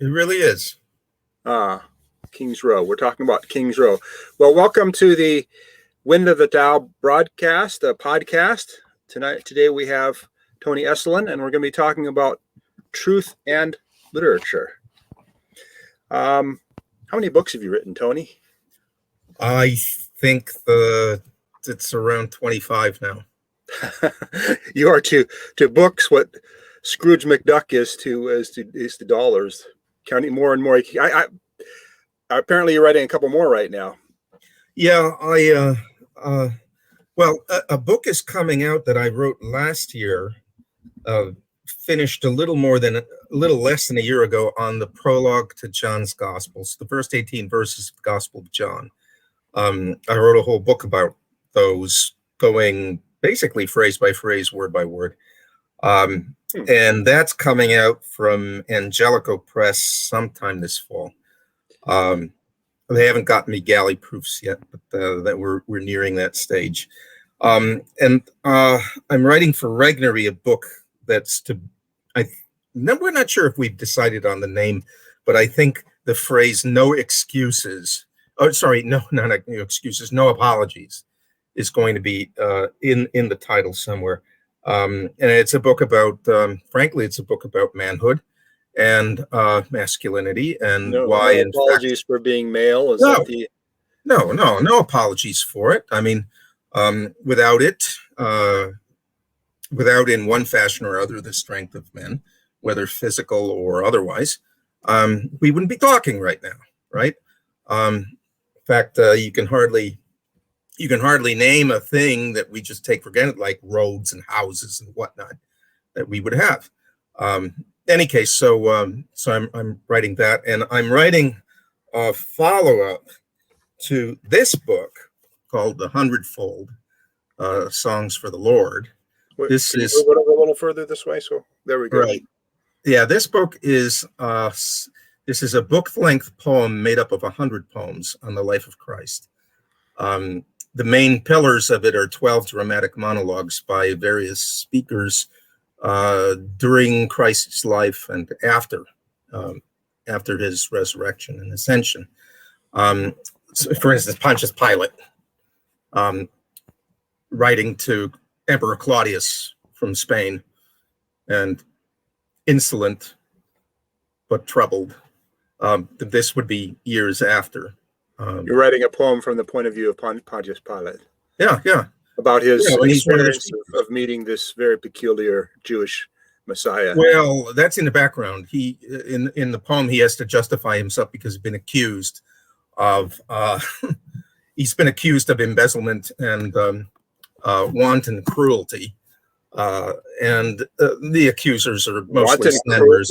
It really is. Kings Row. We're talking about Kings Row. Well, welcome to the Wind of the Tao broadcast, podcast. Today we have Tony Esolen, and we're going to be talking about truth and literature. How many books have you written, Tony? I think it's around 25 now. You are to books what Scrooge McDuck is to dollars, counting more and more. I apparently you're writing a couple more right now. Yeah, a book is coming out that I wrote last year, finished a little less than a year ago, on the prologue to John's Gospels, the first 18 verses of the Gospel of John. I wrote a whole book about those, going basically phrase by phrase, word by word. And that's coming out from Angelico Press sometime this fall. They haven't gotten me galley proofs yet, but that we're nearing that stage. And I'm writing for Regnery a book that's we're not sure if we've decided on the name, but I think the phrase "no excuses," no excuses, no apologies, is going to be in the title somewhere. And it's a book about, frankly, it's a book about manhood and masculinity, and why. No apologies for being male. No apologies for it. I mean, without in one fashion or other the strength of men, whether physical or otherwise, we wouldn't be talking right now, right? In fact, you can hardly name a thing that we just take for granted, like roads and houses and whatnot, that we would have. Any case, so I'm writing that, and I'm writing a follow-up to this book called The Hundredfold, Songs for the Lord. This is a little further this way. So there we go. Right. Yeah, this book is this is a book-length poem made up of 100 poems on the life of Christ. The main pillars of it are 12 dramatic monologues by various speakers during Christ's life and after his resurrection and ascension. So for instance, Pontius Pilate, writing to Emperor Claudius from Spain, and insolent but troubled. This would be years after. You're writing a poem from the point of view of Pontius Pilate. Yeah. About his experience of meeting this very peculiar Jewish Messiah. Well, that's in the background. He in the poem he has to justify himself because he's been accused of embezzlement and wanton cruelty, and the accusers are mostly slanderers.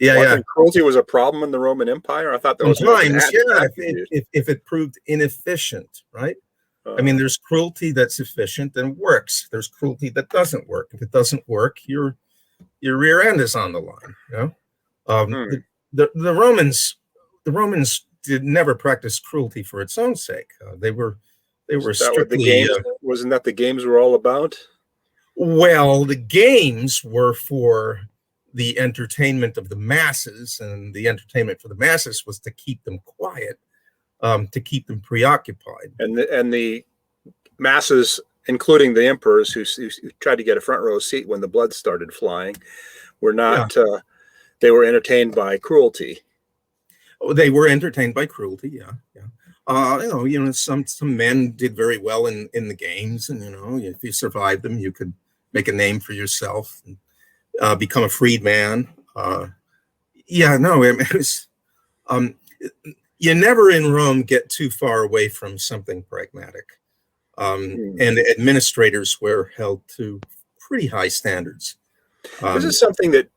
Wanton cruelty was a problem in the Roman Empire. I thought that was sometimes, if it proved inefficient, right? I mean, there's cruelty that's efficient and works. There's cruelty that doesn't work. If it doesn't work, your rear end is on the line. You know, the Romans did never practice cruelty for its own sake. They were strictly. Wasn't that the games were all about? Well, the games were for the entertainment of the masses, and the entertainment for the masses was to keep them quiet. To keep them preoccupied, and the masses, including the emperors who tried to get a front row seat when the blood started flying, were not. Yeah. They were entertained by cruelty. Oh, they were entertained by cruelty. Yeah. Some men did very well in the games, and if you survived them, you could make a name for yourself and become a freedman. It was. You never in Rome get too far away from something pragmatic. And administrators were held to pretty high standards. This is something that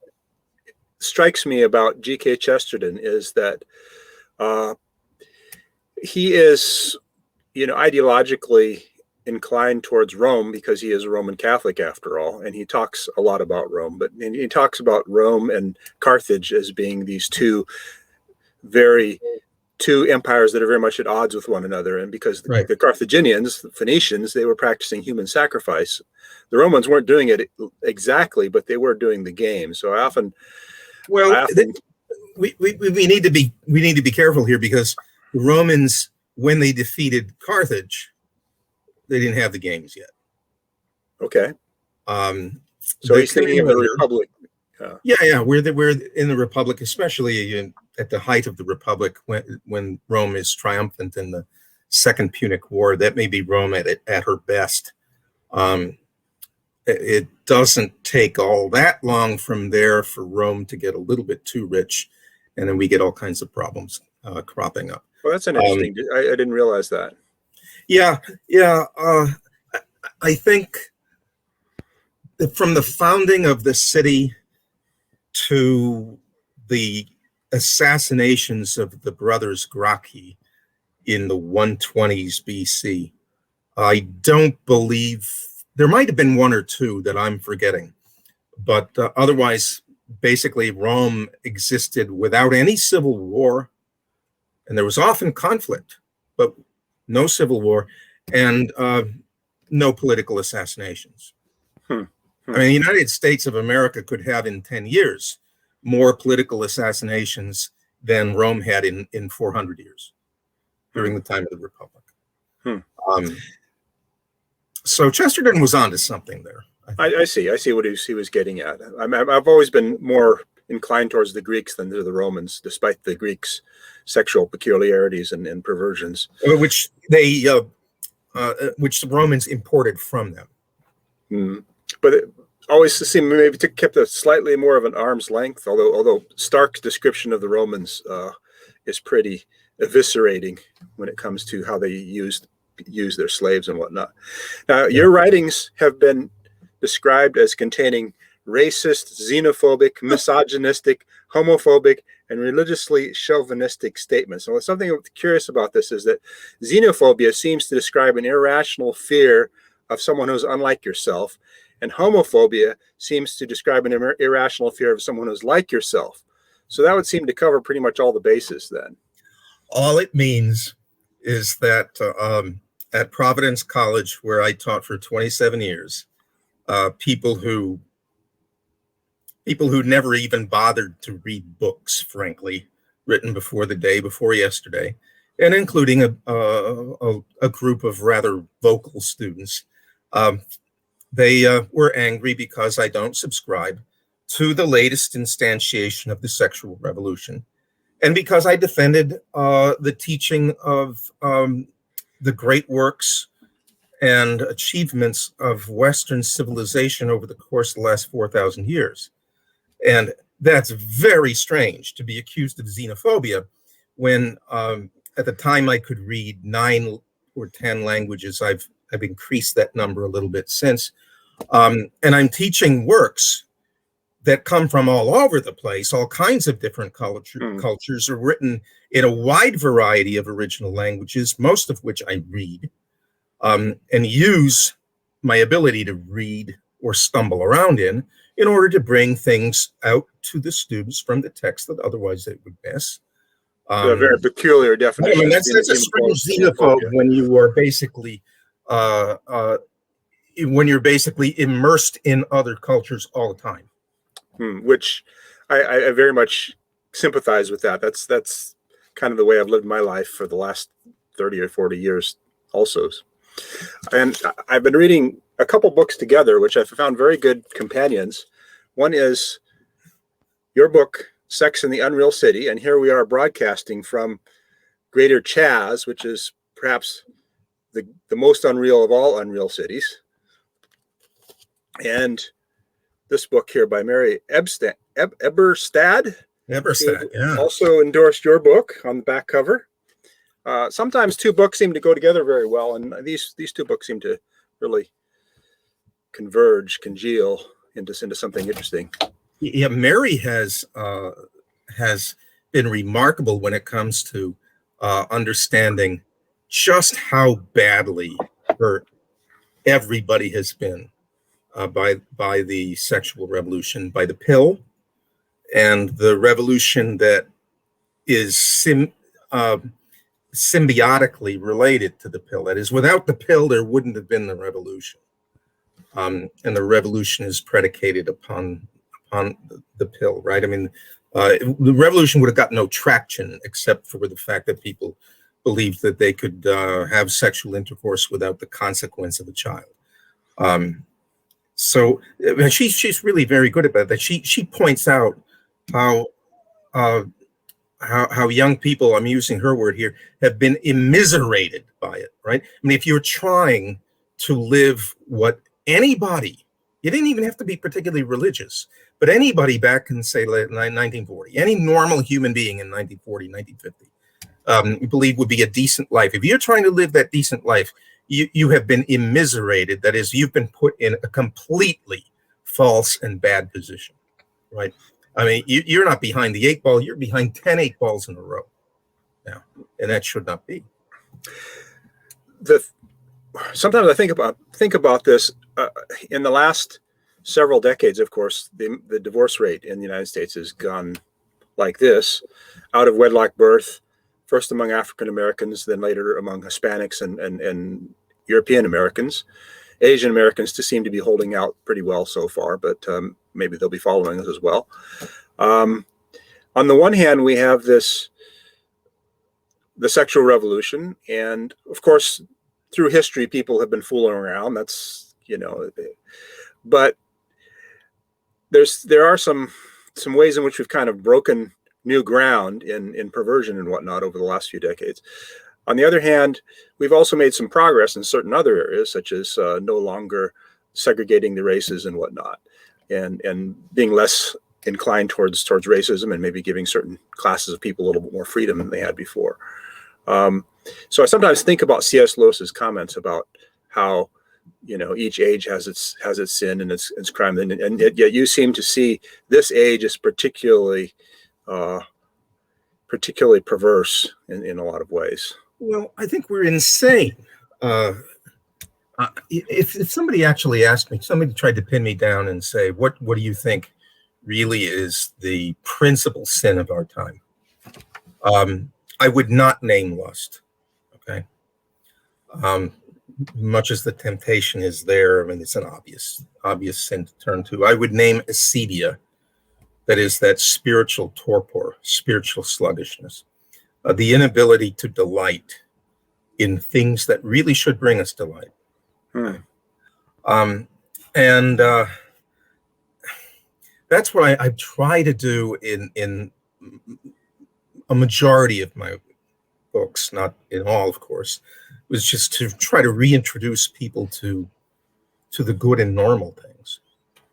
strikes me about G.K. Chesterton, is that he is, ideologically inclined towards Rome because he is a Roman Catholic after all, and he talks a lot about Rome. But he talks about Rome and Carthage as being these two empires that are very much at odds with one another. And because the Carthaginians, the Phoenicians, they were practicing human sacrifice. The Romans weren't doing it exactly, but they were doing the game. So we need to be careful here, because the Romans, when they defeated Carthage, they didn't have the games yet. Okay. So They he's thinking of came the later. Republic. Yeah. We're in the Republic, especially at the height of the Republic, when Rome is triumphant in the Second Punic War. That may be Rome at her best. It doesn't take all that long from there for Rome to get a little bit too rich, and then we get all kinds of problems cropping up. Well, that's an interesting. I didn't realize that. Yeah. I think that from the founding of the city to the assassinations of the brothers Gracchi in the 120s BC, I don't believe, there might have been one or two that I'm forgetting, but otherwise, basically, Rome existed without any civil war, and there was often conflict, but no civil war, and no political assassinations. I mean, the United States of America could have in 10 years more political assassinations than Rome had in 400 years during the time of the Republic. So Chesterton was onto something there. I see what he was getting at. I've always been more inclined towards the Greeks than to the Romans, despite the Greeks' sexual peculiarities and perversions, which the Romans imported from them. But it always seemed maybe to kept a slightly more of an arm's length. Although Stark's description of the Romans is pretty eviscerating when it comes to how they use their slaves and whatnot. Now, your writings have been described as containing racist, xenophobic, misogynistic, homophobic, and religiously chauvinistic statements. So something I'm curious about this is that xenophobia seems to describe an irrational fear of someone who's unlike yourself, and homophobia seems to describe an irrational fear of someone who's like yourself. So that would seem to cover pretty much all the bases then. All it means is that at Providence College, where I taught for 27 years, people who never even bothered to read books, frankly, written before the day before yesterday, and including a group of rather vocal students, they were angry because I don't subscribe to the latest instantiation of the sexual revolution, and because I defended the teaching of the great works and achievements of Western civilization over the course of the last 4,000 years. And that's very strange to be accused of xenophobia when at the time I could read 9 or 10 languages. I've increased that number a little bit since. And I'm teaching works that come from all over the place. All kinds of different cultures are written in a wide variety of original languages, most of which I read, and use my ability to read or stumble around in order to bring things out to the students from the text that otherwise they would miss. A very peculiar definition. I mean, that's a strange xenophobe when you are basically immersed in other cultures all the time. Which I very much sympathize with that. That's kind of the way I've lived my life for the last 30 or 40 years also. And I've been reading a couple books together, which I've found very good companions. One is your book, Sex in the Unreal City. And here we are broadcasting from Greater Chaz, which is perhaps the most unreal of all unreal cities. And this book here by Mary Eberstad. Eberstad, yeah. Also endorsed your book on the back cover. Sometimes two books seem to go together very well, and these two books seem to really congeal into something interesting. Yeah, Mary has been remarkable when it comes to understanding just how badly hurt everybody has been by the sexual revolution, by the pill, and the revolution that is symbiotically related to the pill. That is, without the pill, there wouldn't have been the revolution. And the revolution is predicated upon the pill, right? I mean, The revolution would have got no traction except for the fact that people believed that they could have sexual intercourse without the consequence of a child. So she's really very good about that. She points out how how young people, I'm using her word here, have been immiserated by it, right? I mean, if you're trying to live what anybody, you didn't even have to be particularly religious, but anybody back in, say, 1940, any normal human being in 1940, 1950, believe would be a decent life. If you're trying to live that decent life, you have been immiserated. That is, you've been put in a completely false and bad position, right? I mean, you're not behind the 8 ball, you're behind 10 8 balls in a row now, and that should not be. Sometimes I think about this in the last several decades. Of course, the divorce rate in the United States has gone like this: out of wedlock birth, first among African Americans, then later among Hispanics and European Americans. Asian Americans just seem to be holding out pretty well so far, but maybe they'll be following us as well. On the one hand, we have the sexual revolution, and of course, through history, people have been fooling around. That's, but there are some ways in which we've kind of broken new ground in perversion and whatnot over the last few decades. On the other hand, we've also made some progress in certain other areas, such as no longer segregating the races and whatnot, and being less inclined towards racism, and maybe giving certain classes of people a little bit more freedom than they had before. So I sometimes think about C.S. Lewis's comments about how, each age has its sin and its crime, and yet you seem to see this age as particularly perverse in a lot of ways. Well, I think we're insane. If somebody actually asked me, somebody tried to pin me down and say, what do you think really is the principal sin of our time? I would not name lust. Okay. Much as the temptation is there, I mean, it's an obvious sin to turn to. I would name acedia, that is that spiritual torpor, spiritual sluggishness, the inability to delight in things that really should bring us delight. And that's what I try to do in a majority of my books, not in all, of course, was just to try to reintroduce people to the good and normal things,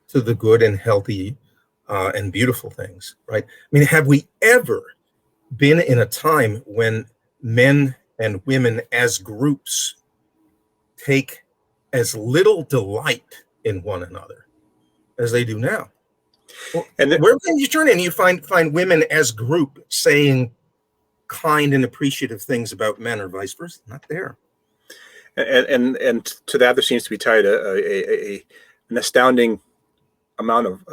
to the good and healthy and beautiful things, right? I mean, have we ever been in a time when men and women as groups take as little delight in one another as they do now? Well, and where can you turn in? You find women as group saying kind and appreciative things about men, or vice versa. Not there. And to that, there seems to be tied an astounding amount of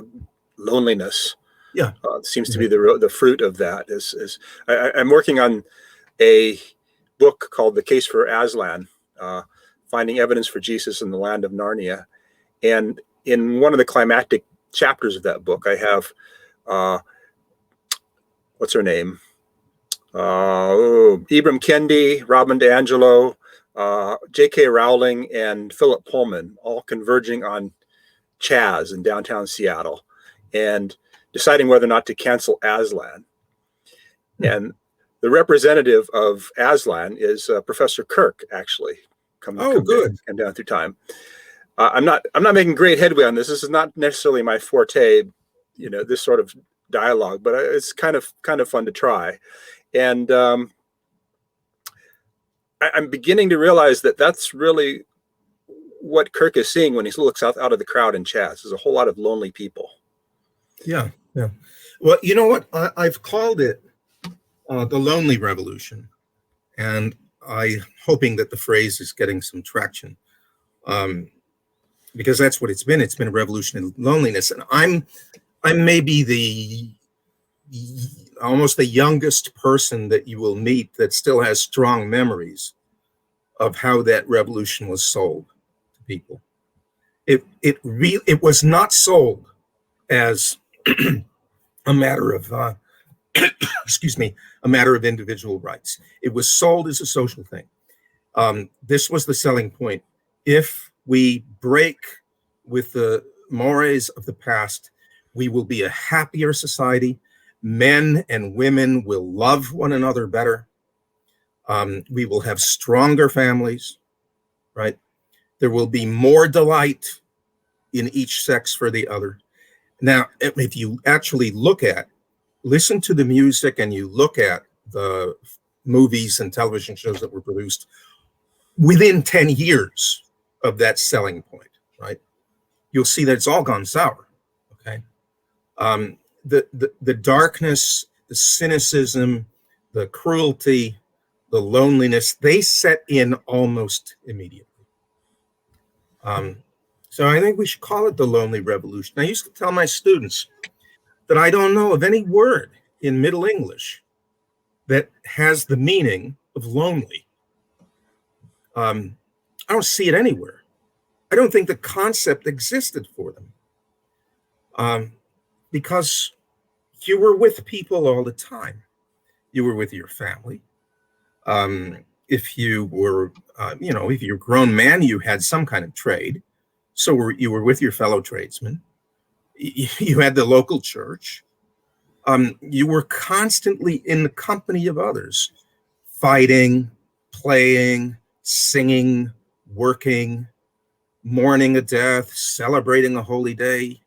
loneliness. Yeah, seems to be the fruit of that. I'm working on a book called "The Case for Aslan," finding evidence for Jesus in the land of Narnia, and in one of the climactic chapters of that book, I have what's her name? Ibram Kendi, Robin DiAngelo, J.K. Rowling, and Philip Pullman all converging on Chaz in downtown Seattle and deciding whether or not to cancel Aslan. And the representative of Aslan is Professor Kirk, actually. Come down through time. I'm not making great headway on this. This is not necessarily my forte, this sort of dialogue, but it's kind of fun to try. And I'm beginning to realize that that's really what Kirk is seeing when he looks out of the crowd in Chaz. There's a whole lot of lonely people. Yeah. Well, you know what? I've called it the lonely revolution, and I'm hoping that the phrase is getting some traction, because that's what it's been. It's been a revolution in loneliness, and I'm maybe almost the youngest person that you will meet that still has strong memories of how that revolution was sold to people. It was not sold as a matter of excuse me, a matter of individual rights. It was sold as a social thing. This was the selling point. If we break with the mores of the past, we will be a happier society. Men and women will love one another better. We will have stronger families, right? There will be more delight in each sex for the other. Now, if you actually listen to the music and you look at the movies and television shows that were produced within 10 years of that selling point, right? You'll see that it's all gone sour, okay? The darkness, the cynicism, the cruelty, the loneliness, they set in almost immediately. So I think we should call it the lonely revolution. I used to tell my students that I don't know of any word in Middle English that has the meaning of lonely. I don't see it anywhere. I don't think the concept existed for them, because you were with people all the time. You were with your family. If you were, if you're a grown man, you had some kind of trade. So you were with your fellow tradesmen. You had the local church. You were constantly in the company of others, fighting, playing, singing, working, mourning a death, celebrating a holy day.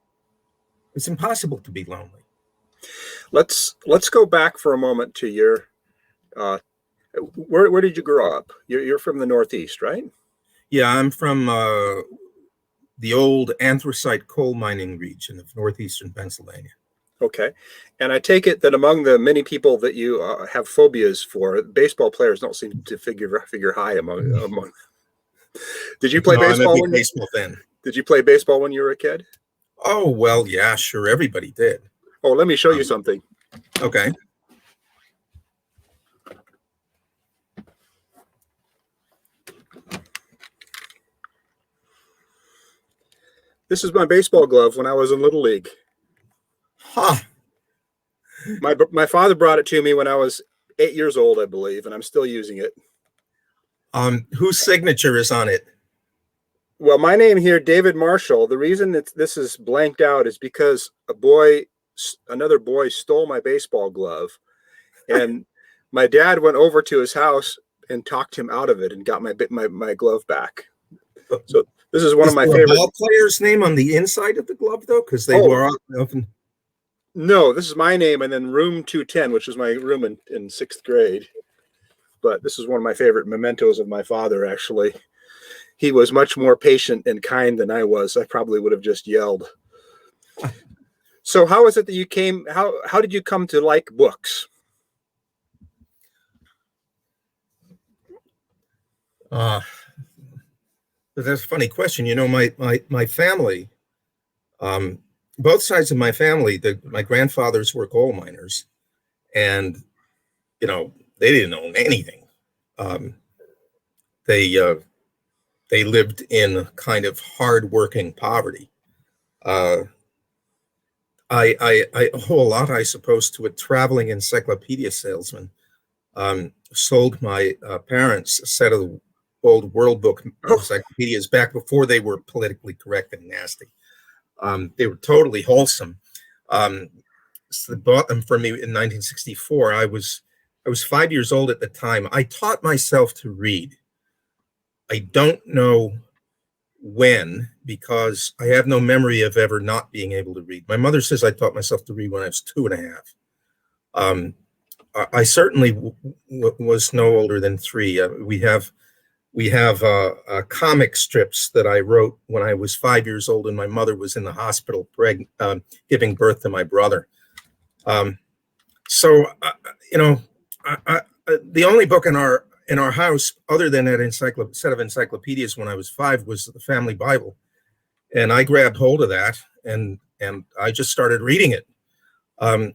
It's impossible to be lonely. Let's go back for a moment to your where did you grow up? You're from the Northeast, right? Yeah, I'm from the old anthracite coal mining region of northeastern Pennsylvania. Okay. And I take it that among the many people that you have phobias for, baseball players don't seem to figure high among. Did you play baseball? I'm a big baseball fan. Did you play baseball when you were a kid? Oh, well, yeah, sure. Everybody did. Oh, let me show you something. Okay. This is my baseball glove when I was in Little League. Huh. My father brought it to me when I was 8 years old, I believe, and I'm still using it. Whose signature is on it? Well, my name here, David Marshall. The reason that this is blanked out is because another boy stole my baseball glove, and my dad went over to his house and talked him out of it and got my glove back. So this is one of my favorite. Ball player's name on the inside of the glove, though, because they were often. No, this is my name, and then room 210, which was my room in sixth grade. But this is one of my favorite mementos of my father, actually. He was much more patient and kind than I was. I probably would have just yelled. So how is it that how did you come to like books? That's a funny question. You know, my family, both sides of my family, my grandfathers were coal miners, and, they didn't own anything. They lived in kind of hardworking poverty. I owe a lot, I suppose, to a traveling encyclopedia salesman. Sold my parents a set of old World Book encyclopedias back before they were politically correct and nasty. They were totally wholesome. So they bought them for me in 1964. I was 5 years old at the time. I taught myself to read. I don't know when, because I have no memory of ever not being able to read. My mother says I taught myself to read when I was 2.5. I certainly was no older than 3. We have comic strips that I wrote when I was 5 years old, and my mother was in the hospital giving birth to my brother. So the only book in our house, other than that set of encyclopedias when I was 5, was the family Bible, and I grabbed hold of that and I just started reading it.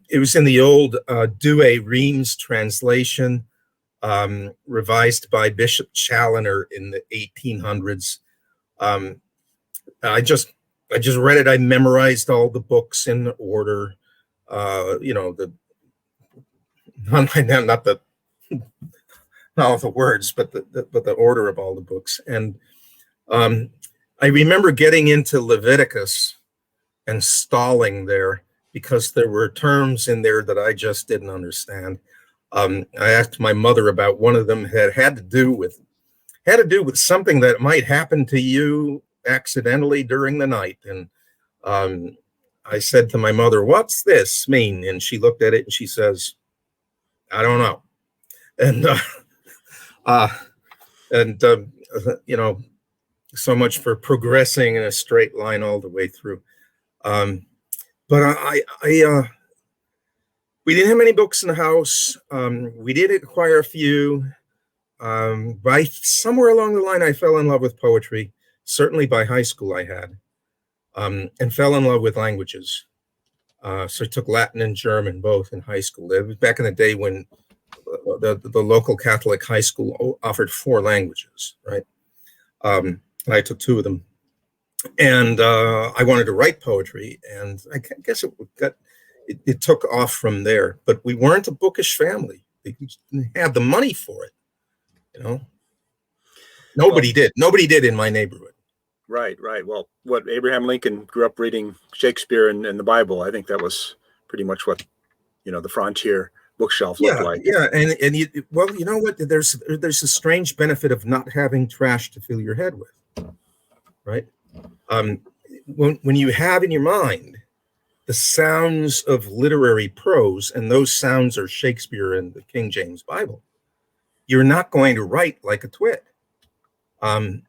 It was in the old Douay-Rheims translation, revised by Bishop Challoner in the 1800s. I just read it. I memorized all the books in order. You know, not the not all the words, but the order of all the books. And I remember getting into Leviticus and stalling there because there were terms in there that I just didn't understand. I asked my mother about one of them that had to do with something that might happen to you accidentally during the night. And I said to my mother, "What's this mean?" And she looked at it and she says, "I don't know." And uh, and you know, so much for progressing in a straight line all the way through. But we didn't have many books in the house. We did acquire a few. By somewhere along the line, I fell in love with poetry. Certainly by high school, I had, and fell in love with languages. So I took Latin and German both in high school. It was back in the day when the local Catholic high school offered 4 languages, right? And I took 2 of them. And I wanted to write poetry, and I guess it took off from there. But we weren't a bookish family. They didn't have the money for it, you know. Nobody did in my neighborhood. Right. Well, what Abraham Lincoln grew up reading Shakespeare and the Bible. I think that was pretty much what, the frontier bookshelf looked like. Yeah, and you know what? There's a strange benefit of not having trash to fill your head with, right? When you have in your mind the sounds of literary prose, and those sounds are Shakespeare and the King James Bible, you're not going to write like a twit. Well,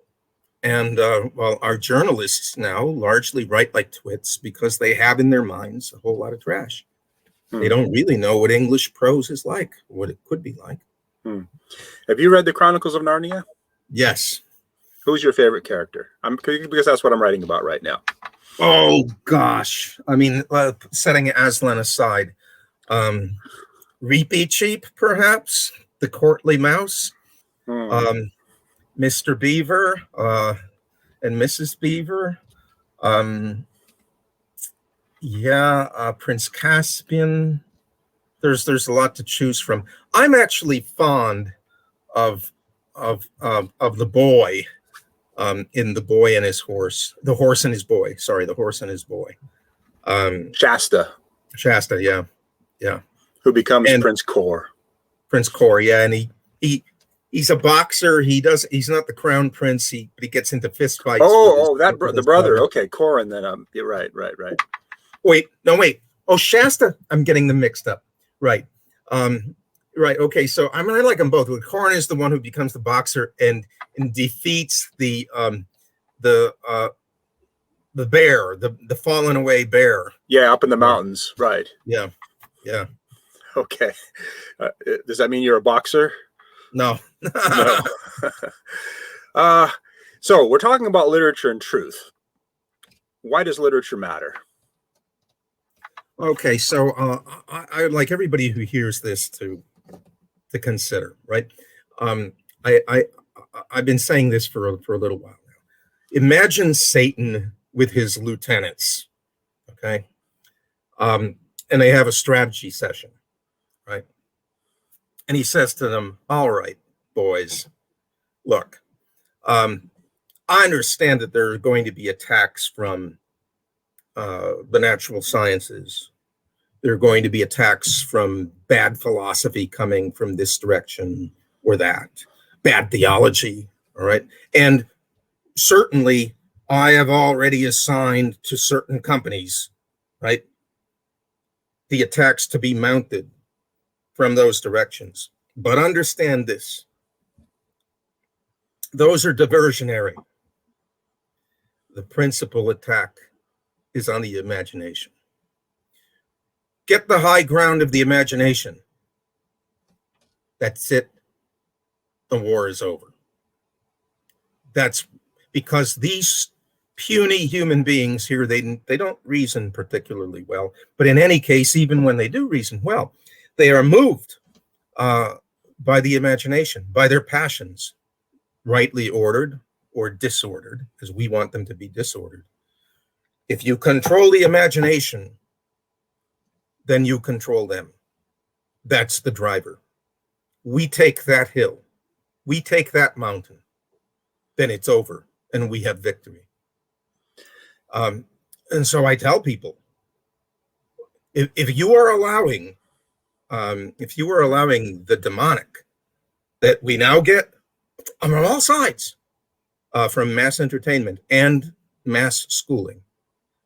our journalists now largely write like twits because they have in their minds a whole lot of trash. They don't really know what English prose is like, what it could be like. Have you read the Chronicles of Narnia? Yes. Who's your favorite character? Because that's what I'm writing about right now. Oh, gosh. I mean, setting Aslan aside, Reapy Cheap, perhaps, the courtly mouse, Mr. Beaver, and Mrs. Beaver. Prince Caspian. There's a lot to choose from. I'm actually fond of the boy, in The Boy and His Horse, The Horse and His Boy. Sorry, The Horse and His Boy. Shasta, yeah. Who becomes Prince Cor. Prince Cor, yeah, and he's a boxer. He's not the crown prince. But he gets into fist fights. The brother. Okay, Cor, and then you're right. Wait. Oh, Shasta. I'm getting them mixed up. Right. Right. Okay. So I like them both. Corn is the one who becomes the boxer and defeats the bear, the fallen away bear. Yeah, up in the mountains. Right. Yeah. Okay. Does that mean you're a boxer? No. No. So we're talking about literature and truth. Why does literature matter? Okay, so I would like everybody who hears this to consider, right? I've been saying this for a little while now. Imagine Satan with his lieutenants, okay? And they have a strategy session, right? And he says to them, "All right, boys, look, I understand that there are going to be attacks from the natural sciences. There are going to be attacks from bad philosophy coming from this direction or that, bad theology, all right? And certainly, I have already assigned to certain companies, right, the attacks to be mounted from those directions. But understand this. Those are diversionary. The principal attack is on the imagination. Get the high ground of the imagination. That's it. The war is over. That's because these puny human beings here, they don't reason particularly well. But in any case, even when they do reason well, they are moved by the imagination, by their passions, rightly ordered or disordered, as we want them to be disordered. If you control the imagination, then you control them. That's the driver. We take that hill, we take that mountain, then it's over and we have victory. And so I tell people, if you are allowing the demonic that we now get on all sides, from mass entertainment and mass schooling,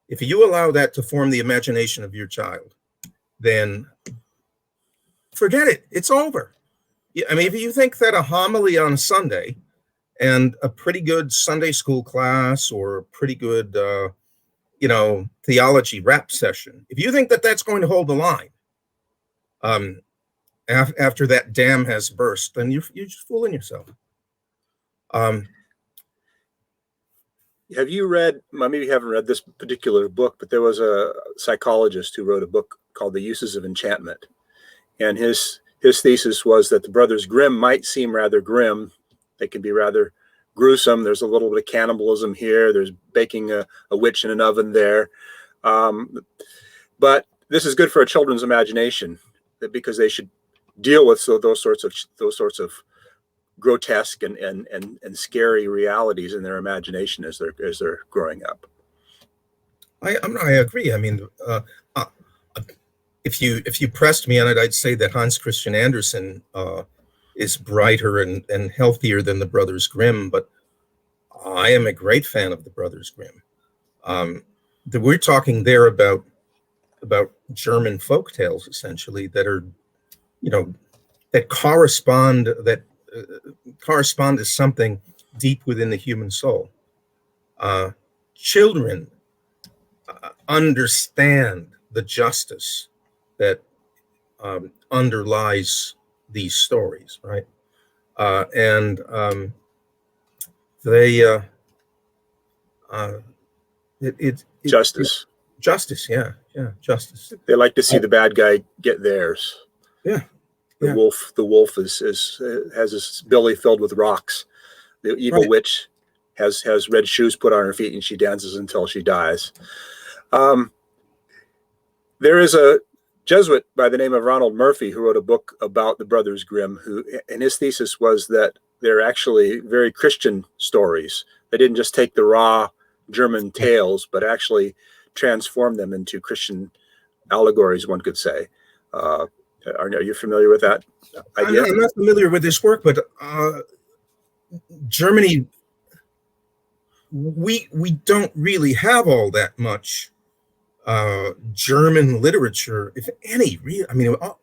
if you allow that to form the imagination of your child, then forget it. It's over. I mean, if you think that a homily on Sunday and a pretty good Sunday school class or a pretty good, theology rap session, if you think that that's going to hold the line, after that dam has burst, then you're just fooling yourself. Have you read, maybe you haven't read this particular book, but there was a psychologist who wrote a book called The Uses of Enchantment. And his thesis was that the Brothers Grimm might seem rather grim. They can be rather gruesome. There's a little bit of cannibalism here. There's baking a witch in an oven there. But this is good for a children's imagination, because they should deal with those sorts of grotesque and scary realities in their imagination as they're growing up. I agree. I mean, if you pressed me on it, I'd say that Hans Christian Andersen is brighter and healthier than the Brothers Grimm, but I am a great fan of the Brothers Grimm. We're talking there about German folk tales, essentially, that are, that correspond to something deep within the human soul. Children understand the justice that underlies these stories, right? Justice. Justice, yeah, justice. They like to see the bad guy get theirs. Yeah. The wolf has his belly filled with rocks. The evil witch has red shoes put on her feet, and she dances until she dies. There is a Jesuit by the name of Ronald Murphy who wrote a book about the Brothers Grimm, and his thesis was that they're actually very Christian stories. They didn't just take the raw German tales, but actually transform them into Christian allegories, one could say. Are you familiar with that idea? I'm not familiar with this work, but Germany, we don't really have all that much German literature, if any. I mean, all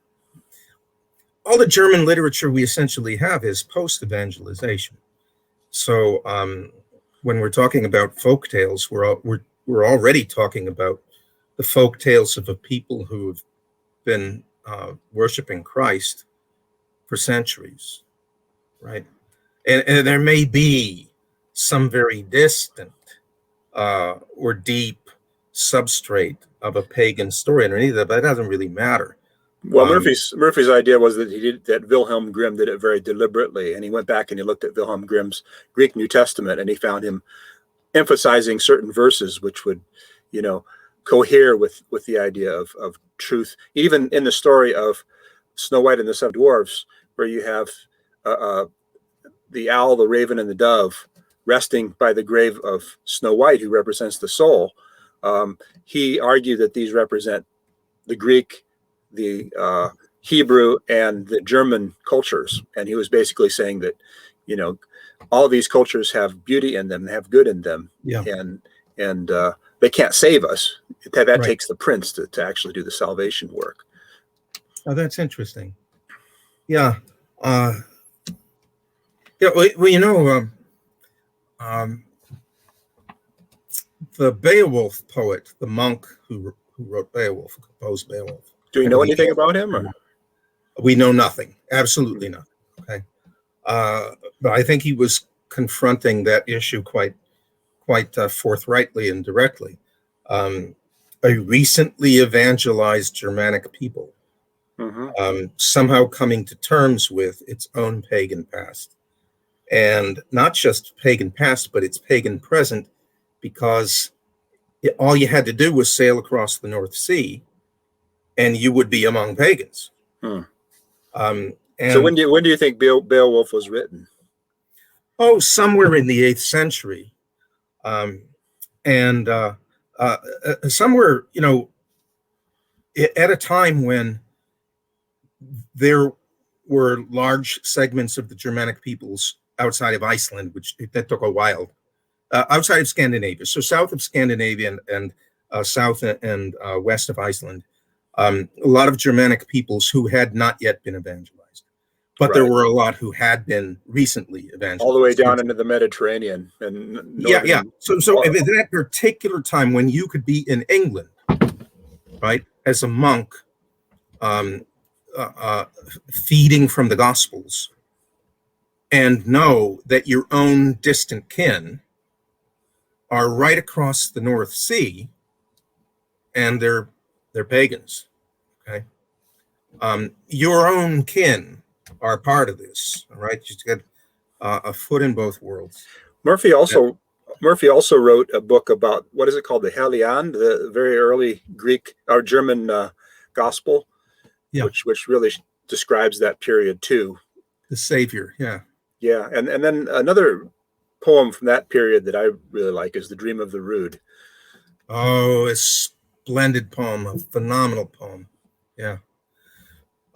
the German literature we essentially have is post-evangelization. So when we're talking about folk tales, we're already talking about the folk tales of a people who have been worshiping Christ for centuries, right? And there may be some very distant or deep substrate of a pagan story underneath that, but it doesn't really matter. Well, Murphy's idea was that Wilhelm Grimm did it very deliberately, and he went back and he looked at Wilhelm Grimm's Greek New Testament, and he found him emphasizing certain verses which would, cohere with the idea of truth. Even in the story of Snow White and the Seven Dwarfs, where you have the owl, the raven, and the dove resting by the grave of Snow White, who represents the soul, he argued that these represent the Greek, the Hebrew, and the German cultures. And he was basically saying that, all these cultures have beauty in them, have good in them, and they can't save us. That takes the prince to actually do the salvation work. Oh, that's interesting. Yeah. Well, the Beowulf poet, the monk who wrote Beowulf, who composed Beowulf. Do we know anything about him? Or? We know nothing. Absolutely nothing. Okay. But I think he was confronting that issue quite forthrightly and directly. A recently evangelized Germanic people, somehow coming to terms with its own pagan past. And not just pagan past, but its pagan present, because all you had to do was sail across the North Sea, and you would be among pagans. Hmm. And So when do you think Beowulf was written? somewhere in the 8th century, and somewhere, at a time when there were large segments of the Germanic peoples outside of Iceland, which that took a while, outside of Scandinavia, so south of Scandinavia and south and west of Iceland, a lot of Germanic peoples who had not yet been evangelized, but there Right. were a lot who had been recently evangelized. All the way down into the Mediterranean and northern. Yeah. So at that particular time when you could be in England, right, as a monk, feeding from the Gospels, and know that your own distant kin are right across the North Sea, and they're pagans. Okay, your own kin are part of this. All right, you got a foot in both worlds. Murphy also wrote a book about, what is it called, the Helion, the very early Greek or German gospel, which really describes that period too. The Savior, yeah. Yeah, and then another poem from that period that I really like is The Dream of the Rood. Oh, a splendid poem, a phenomenal poem. Yeah.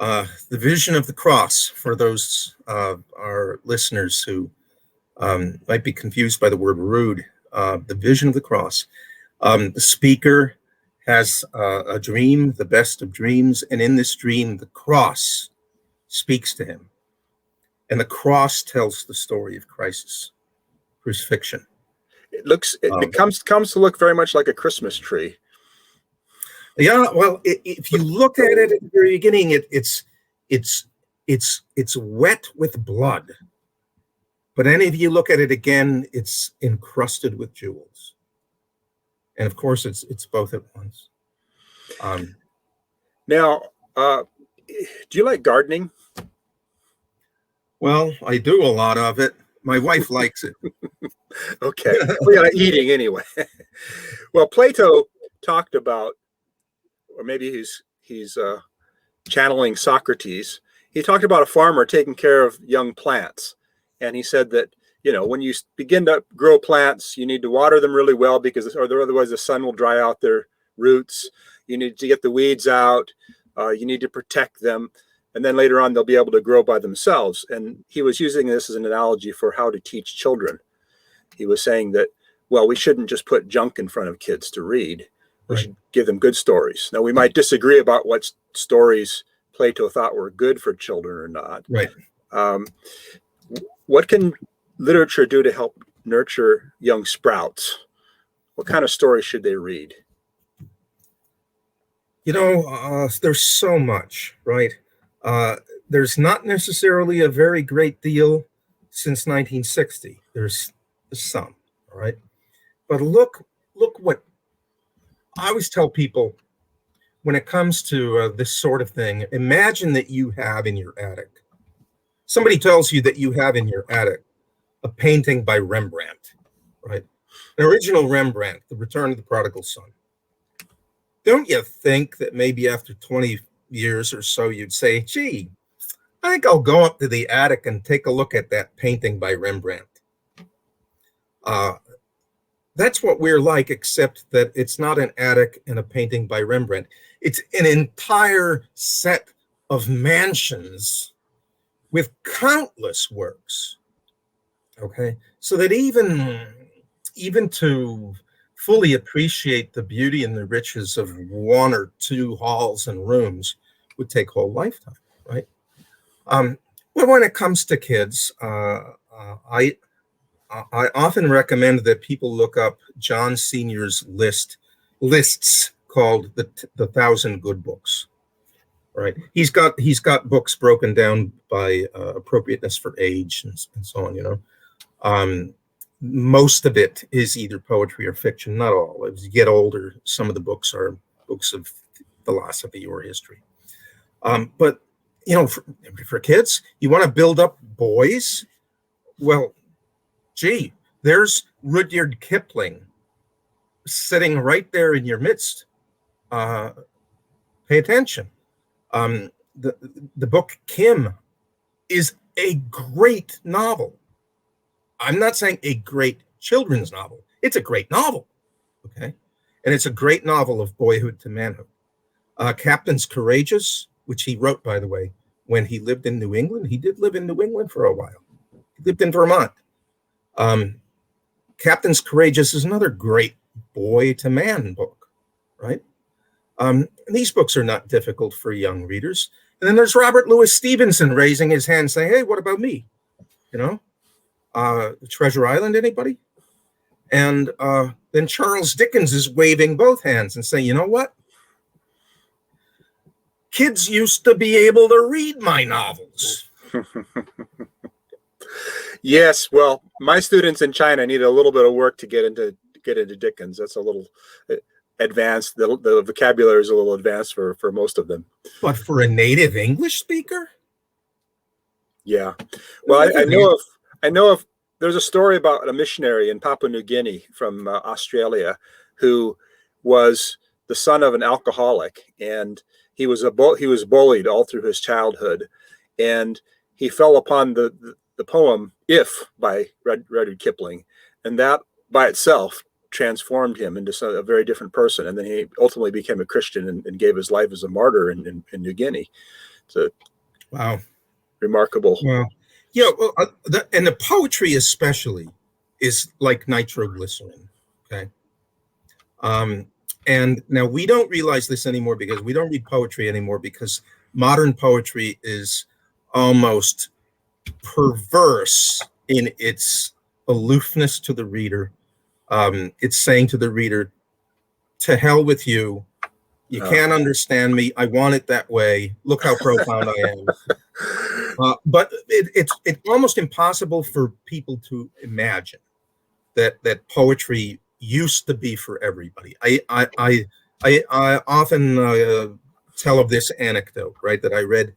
The Vision of the Cross, for those our listeners who might be confused by the word rood, the Vision of the Cross. The speaker has a dream, the best of dreams, and in this dream, the cross speaks to him. And the cross tells the story of Christ's crucifixion. It comes to look very much like a Christmas tree. Yeah, well, if you look at it at the very beginning, it's wet with blood. But any of you look at it again, it's encrusted with jewels. And of course, it's both at once. Now, do you like gardening? Well, I do a lot of it. My wife likes it. Okay, we got eating anyway. Well, Plato talked about, or maybe he's channeling Socrates. He talked about a farmer taking care of young plants, and he said that when you begin to grow plants, you need to water them really well or otherwise the sun will dry out their roots. You need to get the weeds out. You need to protect them. And then later on, they'll be able to grow by themselves. And he was using this as an analogy for how to teach children. He was saying that, well, we shouldn't just put junk in front of kids to read. We should give them good stories. Now, we might disagree about what stories Plato thought were good for children or not. Right. What can literature do to help nurture young sprouts? What kind of stories should they read? There's so much, right? There's not necessarily a very great deal since 1960. There's some, all right? But look what I always tell people when it comes to this sort of thing. Imagine that you have in your attic. Somebody tells you that you have in your attic a painting by Rembrandt, right? An original Rembrandt, The Return of the Prodigal Son. Don't you think that maybe after 20 years or so, you'd say, gee, I think I'll go up to the attic and take a look at that painting by Rembrandt. That's what we're like, except that it's not an attic and a painting by Rembrandt. It's an entire set of mansions with countless works. Okay, so that even to fully appreciate the beauty and the riches of one or two halls and rooms would take a whole lifetime, right? Well, when it comes to kids, I often recommend that people look up John Senior's lists called the 1,000 Good Books. Right, he's got books broken down by appropriateness for age and so on. Most of it is either poetry or fiction, not all. As you get older, some of the books are books of philosophy or history. But for kids, you want to build up boys. Well, gee, there's Rudyard Kipling sitting right there in your midst, pay attention. The book Kim is a great novel. I'm not saying a great children's novel. It's a great novel, okay? And it's a great novel of boyhood to manhood. Captain's Courageous, which he wrote, by the way, when he lived in New England. He did live in New England for a while. He lived in Vermont. Captain's Courageous is another great boy to man book, right? These books are not difficult for young readers. And then there's Robert Louis Stevenson raising his hand saying, hey, what about me? You know, Treasure Island, anybody? And then Charles Dickens is waving both hands and saying, you know what? Kids used to be able to read my novels. Yes, well, my students in China need a little bit of work to get into Dickens. That's a little advanced. The vocabulary is a little advanced for most of them. But for a native English speaker? Yeah. Well, I know of there's a story about a missionary in Papua New Guinea from Australia who was the son of an alcoholic, and he was bullied all through his childhood, and he fell upon the poem "If" by Rudyard Kipling, and that by itself transformed him into a very different person. And then he ultimately became a Christian and gave his life as a martyr in New Guinea. It's a wow, remarkable. Wow. Yeah, well, and the poetry especially is like nitroglycerin. Okay. And now we don't realize this anymore because we don't read poetry anymore because modern poetry is almost perverse in its aloofness to the reader. It's saying to the reader, to hell with you. You can't understand me. I want it that way. Look how profound I am. But it's almost impossible for people to imagine that poetry used to be for everybody. I often tell of this anecdote, right, that I read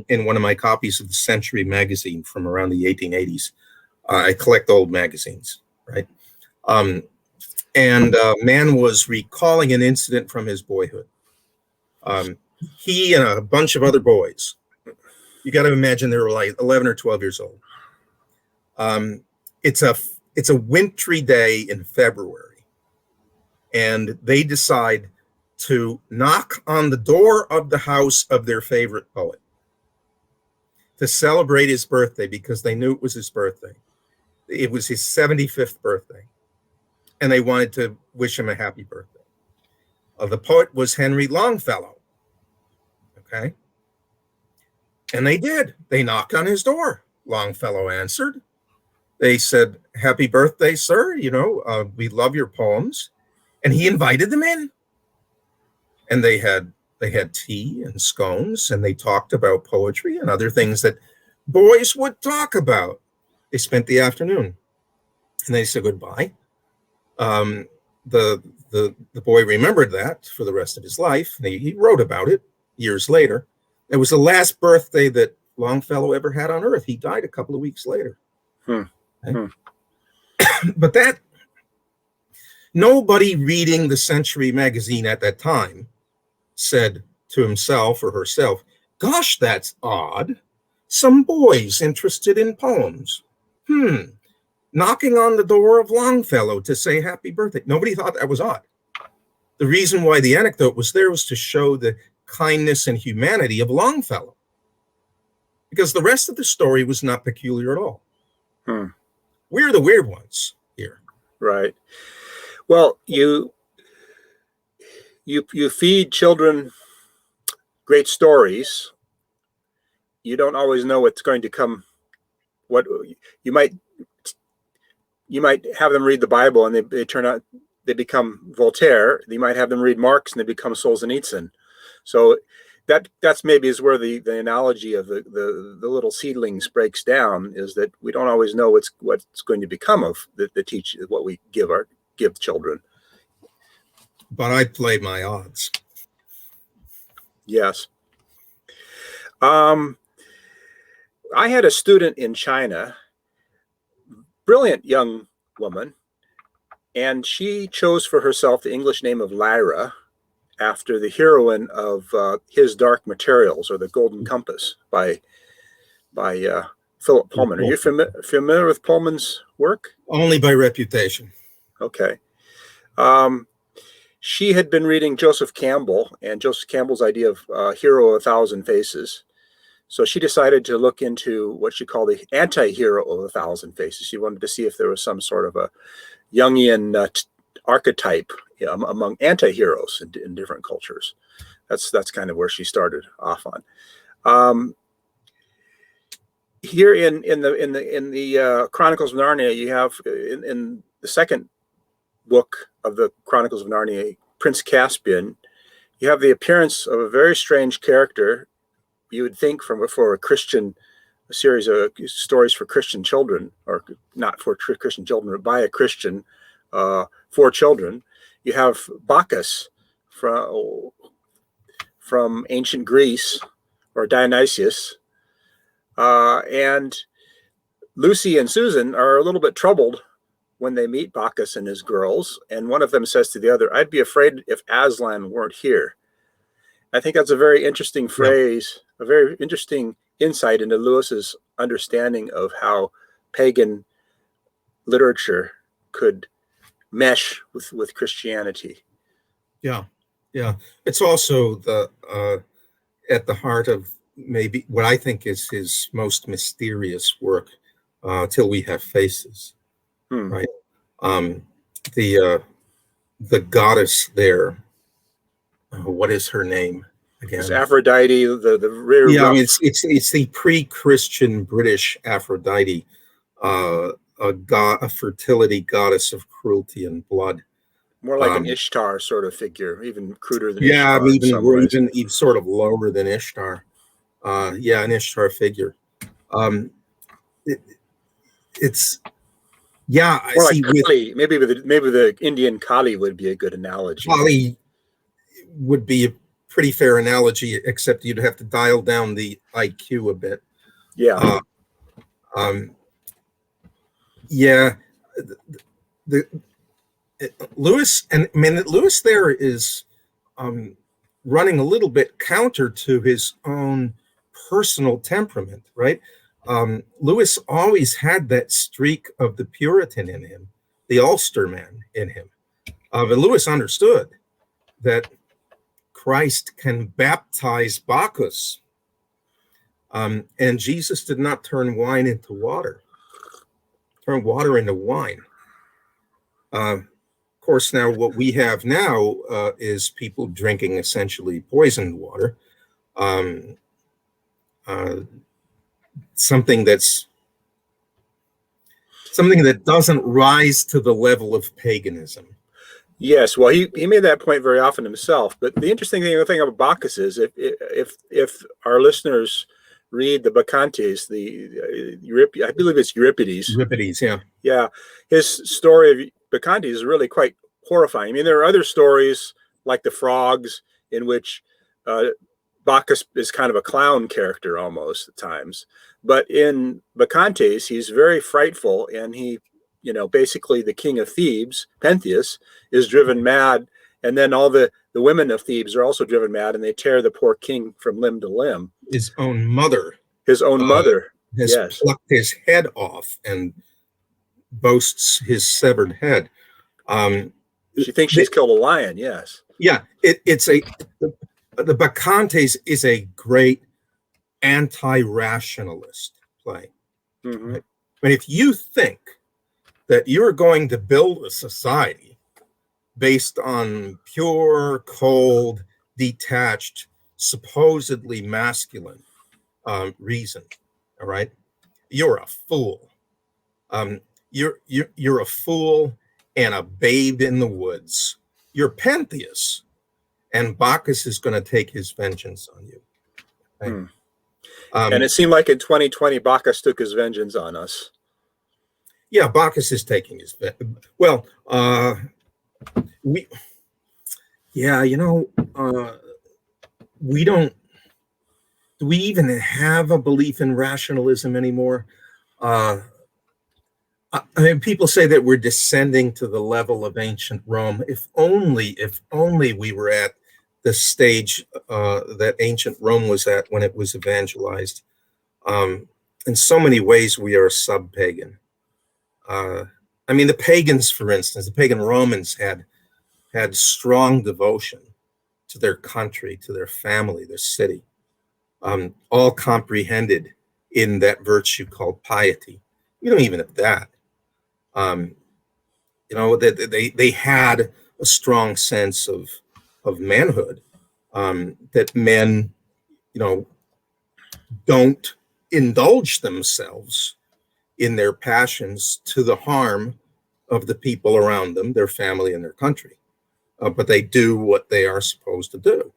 in one of my copies of the Century magazine from around the 1880s. I collect old magazines, right? And a man was recalling an incident from his boyhood. He and a bunch of other boys, you got to imagine they were like 11 or 12 years old. It's a wintry day in February, and they decide to knock on the door of the house of their favorite poet to celebrate his birthday because they knew it was his birthday. It was his 75th birthday, and they wanted to wish him a happy birthday. The poet was Henry Longfellow. Okay. And they did. They knocked on his door. Longfellow answered. They said, happy birthday, sir. You know, we love your poems. And he invited them in. And they had tea and scones, and they talked about poetry and other things that boys would talk about. They spent the afternoon, and they said goodbye. The boy remembered that for the rest of his life. He wrote about it years later. It was the last birthday that Longfellow ever had on Earth. He died a couple of weeks later. Okay? But that, nobody reading the Century magazine at that time said to himself or herself, gosh, that's odd. Some boys interested in poems. Knocking on the door of Longfellow to say happy birthday. Nobody thought that was odd. The reason why the anecdote was there was to show the kindness and humanity of Longfellow, because the rest of the story was not peculiar at all. We're the weird ones here. Right. Well, you feed children great stories. You don't always know what's going to come. What you might have them read the Bible and they turn out, they become Voltaire. You might have them read Marx and they become Solzhenitsyn. So that's maybe is where the analogy of the little seedlings breaks down, is that we don't always know what's going to become of the teach what we give children. But I play my odds. Yes. I had a student in China, brilliant young woman, and she chose for herself the English name of Lyra, after the heroine of His Dark Materials, or The Golden Compass, by Philip Pullman. Are you familiar with Pullman's work? Only by reputation. Okay. She had been reading Joseph Campbell and Joseph Campbell's idea of hero of a thousand faces. So she decided to look into what she called the anti-hero of a thousand faces. She wanted to see if there was some sort of a Jungian archetype among anti-heroes in different cultures. That's kind of where she started off on. Here in the Chronicles of Narnia, you have in the second book of the Chronicles of Narnia, Prince Caspian, you have the appearance of a very strange character. You would think for a series of stories for Christian children, or not for Christian children, but by a Christian for children. You have Bacchus from ancient Greece, or Dionysius, and Lucy and Susan are a little bit troubled when they meet Bacchus and his girls, and one of them says to the other, "I'd be afraid if Aslan weren't here." I think that's a very interesting phrase, a very interesting insight into Lewis's understanding of how pagan literature could mesh with Christianity. Yeah. It's also at the heart of maybe what I think is his most mysterious work, Till We Have Faces. Right. The goddess there. What is her name again? It's Aphrodite. The rear. Yeah, I mean, it's the pre-Christian British Aphrodite, a fertility goddess of cruelty and blood. More like an Ishtar sort of figure, even cruder than Ishtar. Yeah, even sort of lower than Ishtar. An Ishtar figure. It's. Yeah, more like Kali. Maybe the Indian Kali would be a good analogy. Kali would be a pretty fair analogy, except you'd have to dial down the IQ a bit. Yeah. Lewis, and I mean, Lewis there is running a little bit counter to his own personal temperament, right? Lewis always had that streak of the Puritan in him, the Ulsterman in him. But Lewis understood that Christ can baptize Bacchus, and Jesus did not turn wine into water, turn water into wine. Of course, now what we have now is people drinking essentially poisoned water. Something that doesn't rise to the level of paganism. Yes, well, he made that point very often himself. But the interesting thing about Bacchus is, if our listeners read the Bacchantes, I believe it's Euripides. Euripides, yeah, his story of Bacchantes is really quite horrifying. I mean, there are other stories like the Frogs, in which Bacchus is kind of a clown character almost at times. But in Bacchantes, he's very frightful, and he, basically the king of Thebes, Pentheus, is driven mad, and then all the women of Thebes are also driven mad, and they tear the poor king from limb to limb. His own mother has plucked his head off and boasts his severed head. She thinks she's killed a lion. Yes. Yeah, the Bacchantes is a great anti-rationalist play. Mm-hmm. Right? I mean, if you think that you're going to build a society based on pure, cold, detached, supposedly masculine reason, all right, you're a fool. You're a fool and a babe in the woods. You're Pentheus, and Bacchus is going to take his vengeance on you. Okay? And it seemed like in 2020, Bacchus took his vengeance on us. Yeah, Bacchus is taking his vengeance. Well, we don't. Do we even have a belief in rationalism anymore? I mean, people say that we're descending to the level of ancient Rome. If only we were at the stage that ancient Rome was at when it was evangelized. In so many ways, we are sub-pagan. I mean, the pagans, for instance, the pagan Romans had strong devotion to their country, to their family, their city, all comprehended in that virtue called piety. We don't even have that. Um, they had a strong sense of manhood, that men, don't indulge themselves in their passions to the harm of the people around them, their family and their country. But they do what they are supposed to do,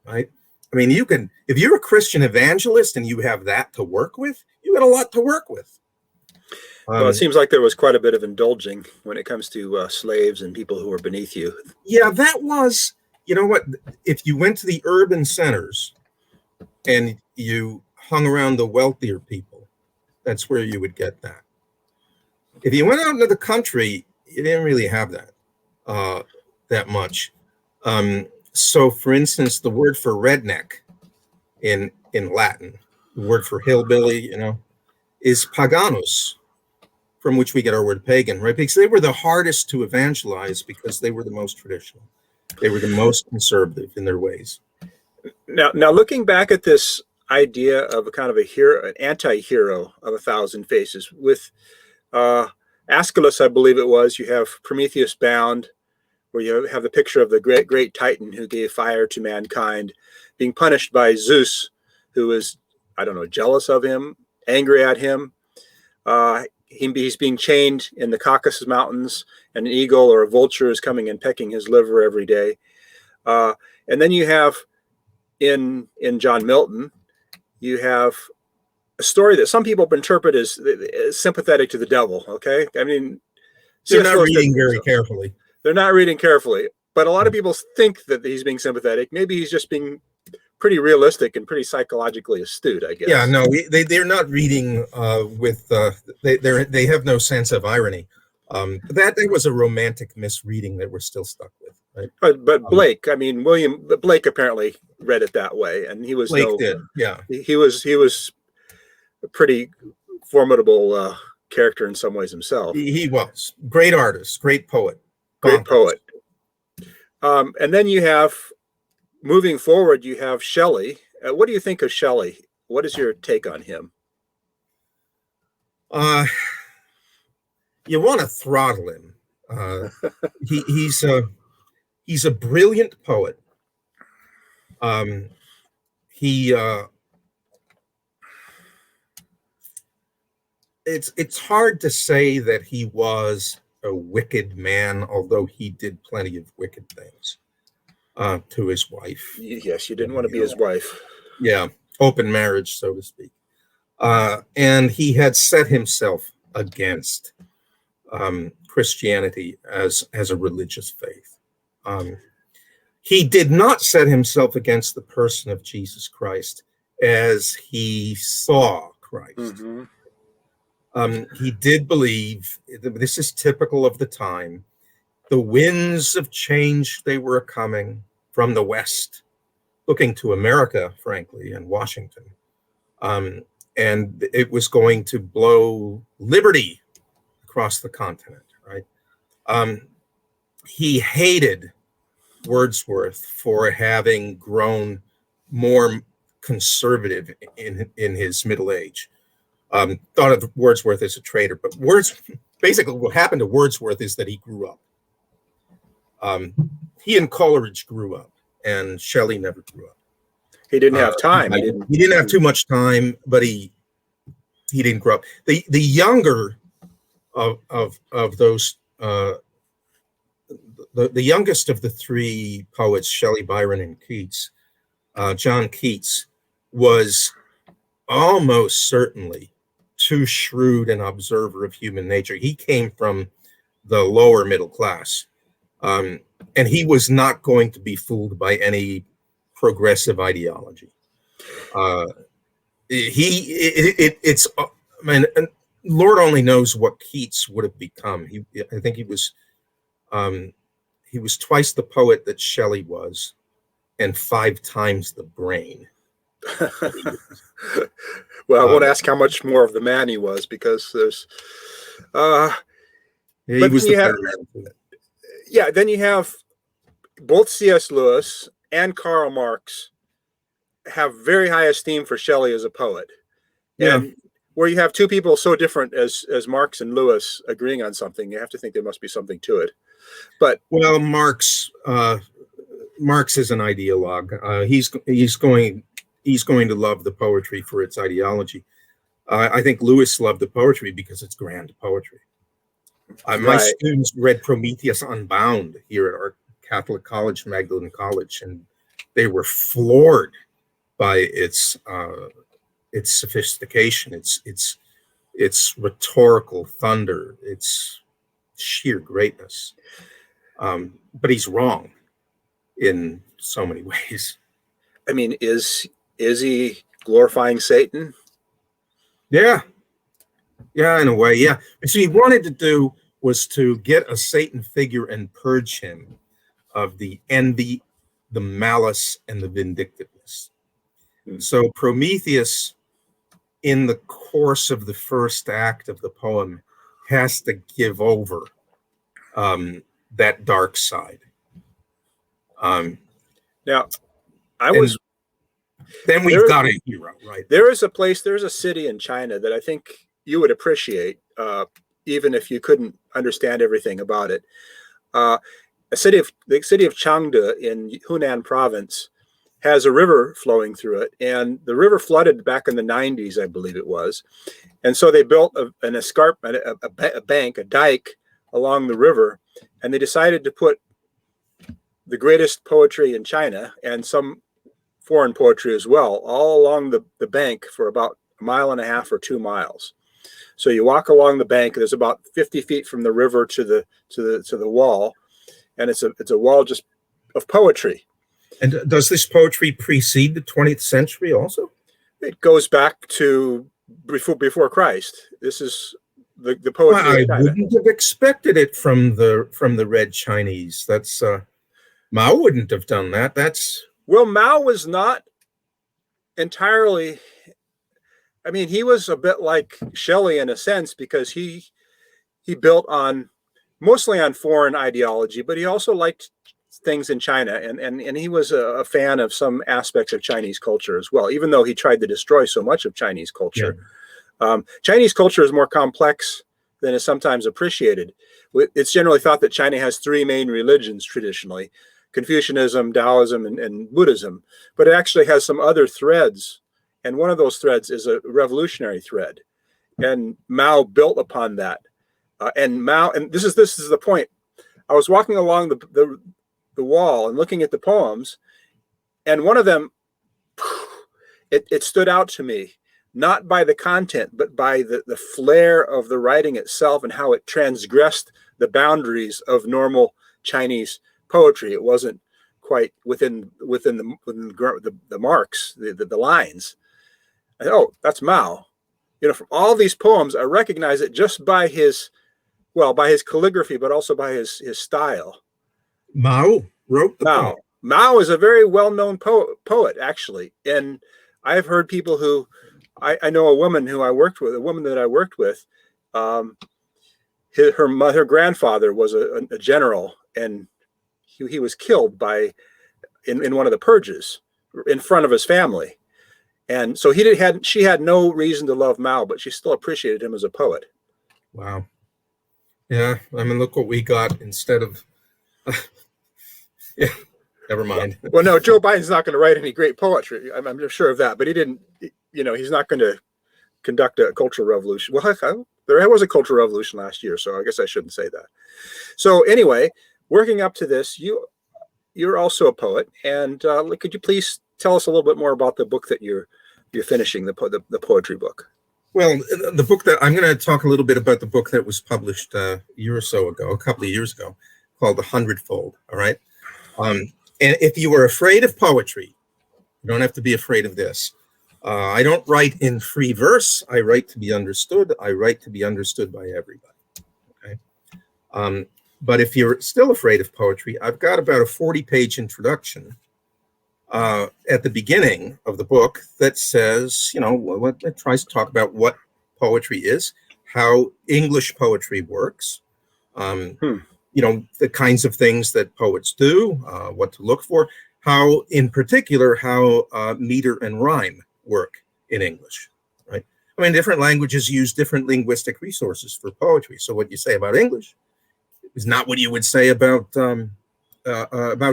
right? I mean, if you're a Christian evangelist and you have that to work with, you got a lot to work with. Well, it seems like there was quite a bit of indulging when it comes to slaves and people who were beneath you. Yeah, that was, you know what, if you went to the urban centers and you hung around the wealthier people, that's where you would get that. If you went out into the country, you didn't really have that much. So, for instance, the word for redneck in Latin, the word for hillbilly, is paganus, from which we get our word pagan, right? Because they were the hardest to evangelize because they were the most traditional. They were the most conservative in their ways. Now looking back at this idea of a kind of a hero, an anti-hero of a thousand faces, with Aeschylus, I believe it was, you have Prometheus Bound, where you have the picture of the great Titan who gave fire to mankind, being punished by Zeus, who is, I don't know, jealous of him, angry at him. He's being chained in the Caucasus Mountains, and an eagle or a vulture is coming and pecking his liver every day. And then you have in John Milton, you have a story that some people interpret as sympathetic to the devil. Okay, I mean, they're not reading very carefully. They're not reading carefully, but a lot of people think that he's being sympathetic. Maybe he's just being pretty realistic and pretty psychologically astute, I guess. Yeah, no, they're not reading with they have no sense of irony. That was a romantic misreading that we're still stuck with, right? But Blake, I mean, Blake apparently read it that way, and he was Blake did, yeah. He was a pretty formidable character in some ways himself. He was great artist, great poet, great poet. And then you have, moving forward, you have Shelley. What do you think of Shelley? What is your take on him? You want to throttle him. He's a brilliant poet. It's hard to say that he was a wicked man, although he did plenty of wicked things to his wife. Yes, you didn't want to be his wife. Yeah, open marriage, so to speak. And he had set himself against Christianity as a religious faith. He did not set himself against the person of Jesus Christ as he saw Christ. Mm-hmm. He did believe, this is typical of the time, the winds of change, they were coming from the West, looking to America, frankly, and Washington. And it was going to blow liberty across the continent, right? He hated Wordsworth for having grown more conservative in his middle age. Thought of Wordsworth as a traitor, but basically what happened to Wordsworth is that he grew up. He and Coleridge grew up, and Shelley never grew up. He didn't have time. He didn't have too much time, but he didn't grow up. The younger of those, the youngest of the three poets, Shelley, Byron, and Keats, John Keats, was almost certainly too shrewd an observer of human nature. He came from the lower middle class, and he was not going to be fooled by any progressive ideology. It's I mean, Lord only knows what Keats would have become. I think he was twice the poet that Shelley was, and 5 times the brain. Well, I won't ask how much more of the man he was, because there's He but was then the you have, better man. then you have both C.S. Lewis and Karl Marx have very high esteem for Shelley as a poet. Yeah. And where you have two people so different as Marx and Lewis agreeing on something, you have to think there must be something to it. But well, Marx is an ideologue. He's going to love the poetry for its ideology. I think Lewis loved the poetry because it's grand poetry. My right, students read Prometheus Unbound here at our Catholic college, Magdalen College, and they were floored by its sophistication, its rhetorical thunder, its sheer greatness. But he's wrong in so many ways. I mean, is he glorifying Satan? Yeah, in a way, yeah. So he wanted to do was to get a Satan figure and purge him of the envy, the malice, and the vindictiveness. So Prometheus, in the course of the first act of the poem, has to give over that dark side. Now, then we've got a hero, right? There's a city in China that I think you would appreciate, even if you couldn't understand everything about it. The city of Changde in Hunan province has a river flowing through it, and the river flooded back in the 90s, I believe it was. And so they built an escarpment, a bank, a dike along the river, and they decided to put the greatest poetry in China and some foreign poetry as well, all along the bank for about 1.5 miles or 2 miles. So you walk along the bank. There's about 50 feet from the river to the wall, and it's a wall just of poetry. And does this poetry precede the 20th century also? It goes back to before Christ. This is the poetry. Well, I wouldn't have expected it from the Red Chinese. That's Mao wouldn't have done that. Well, Mao was not entirely. I mean, he was a bit like Shelley in a sense, because he built mostly on foreign ideology, but he also liked things in China, and he was a fan of some aspects of Chinese culture as well, even though he tried to destroy so much of Chinese culture. Yeah. Chinese culture is more complex than is sometimes appreciated. It's generally thought that China has 3 main religions traditionally: Confucianism, Taoism, and Buddhism, but it actually has some other threads. And one of those threads is a revolutionary thread, and Mao built upon that. And this is the point. I was walking along the wall and looking at the poems, and one of them, it stood out to me, not by the content, but by the flair of the writing itself and how it transgressed the boundaries of normal Chinese poetry. It wasn't quite within the marks, the lines. Oh, that's Mao. From all these poems, I recognize it just by his calligraphy, but also by his style. Mao wrote the poem. Mao is a very well-known poet, actually. And I've heard people who, I know a woman that I worked with, her grandfather was a general, and he was killed in one of the purges in front of his family. And so she had no reason to love Mao, but she still appreciated him as a poet. Wow. Yeah, I mean, look what we got instead of. Yeah, never mind. Well, no, Joe Biden's not going to write any great poetry. I'm sure of that, but he didn't. He's not going to conduct a cultural revolution. Well, there was a cultural revolution last year, so I guess I shouldn't say that. So anyway, working up to this, you're also a poet, and could you please tell us a little bit more about the book that you're finishing, the poetry book? Well, the book that I'm going to talk a little bit about, the book that was published a couple of years ago, called The Hundredfold. All right. And if you are afraid of poetry, you don't have to be afraid of this. I don't write in free verse. I write to be understood. I write to be understood by everybody. Okay. But if you're still afraid of poetry, I've got about a 40-page introduction at the beginning of the book that says, it tries to talk about what poetry is, how English poetry works, Hmm. The kinds of things that poets do, what to look for, how, in particular, how meter and rhyme work in English, right? I mean, different languages use different linguistic resources for poetry. So what you say about English is not what you would say about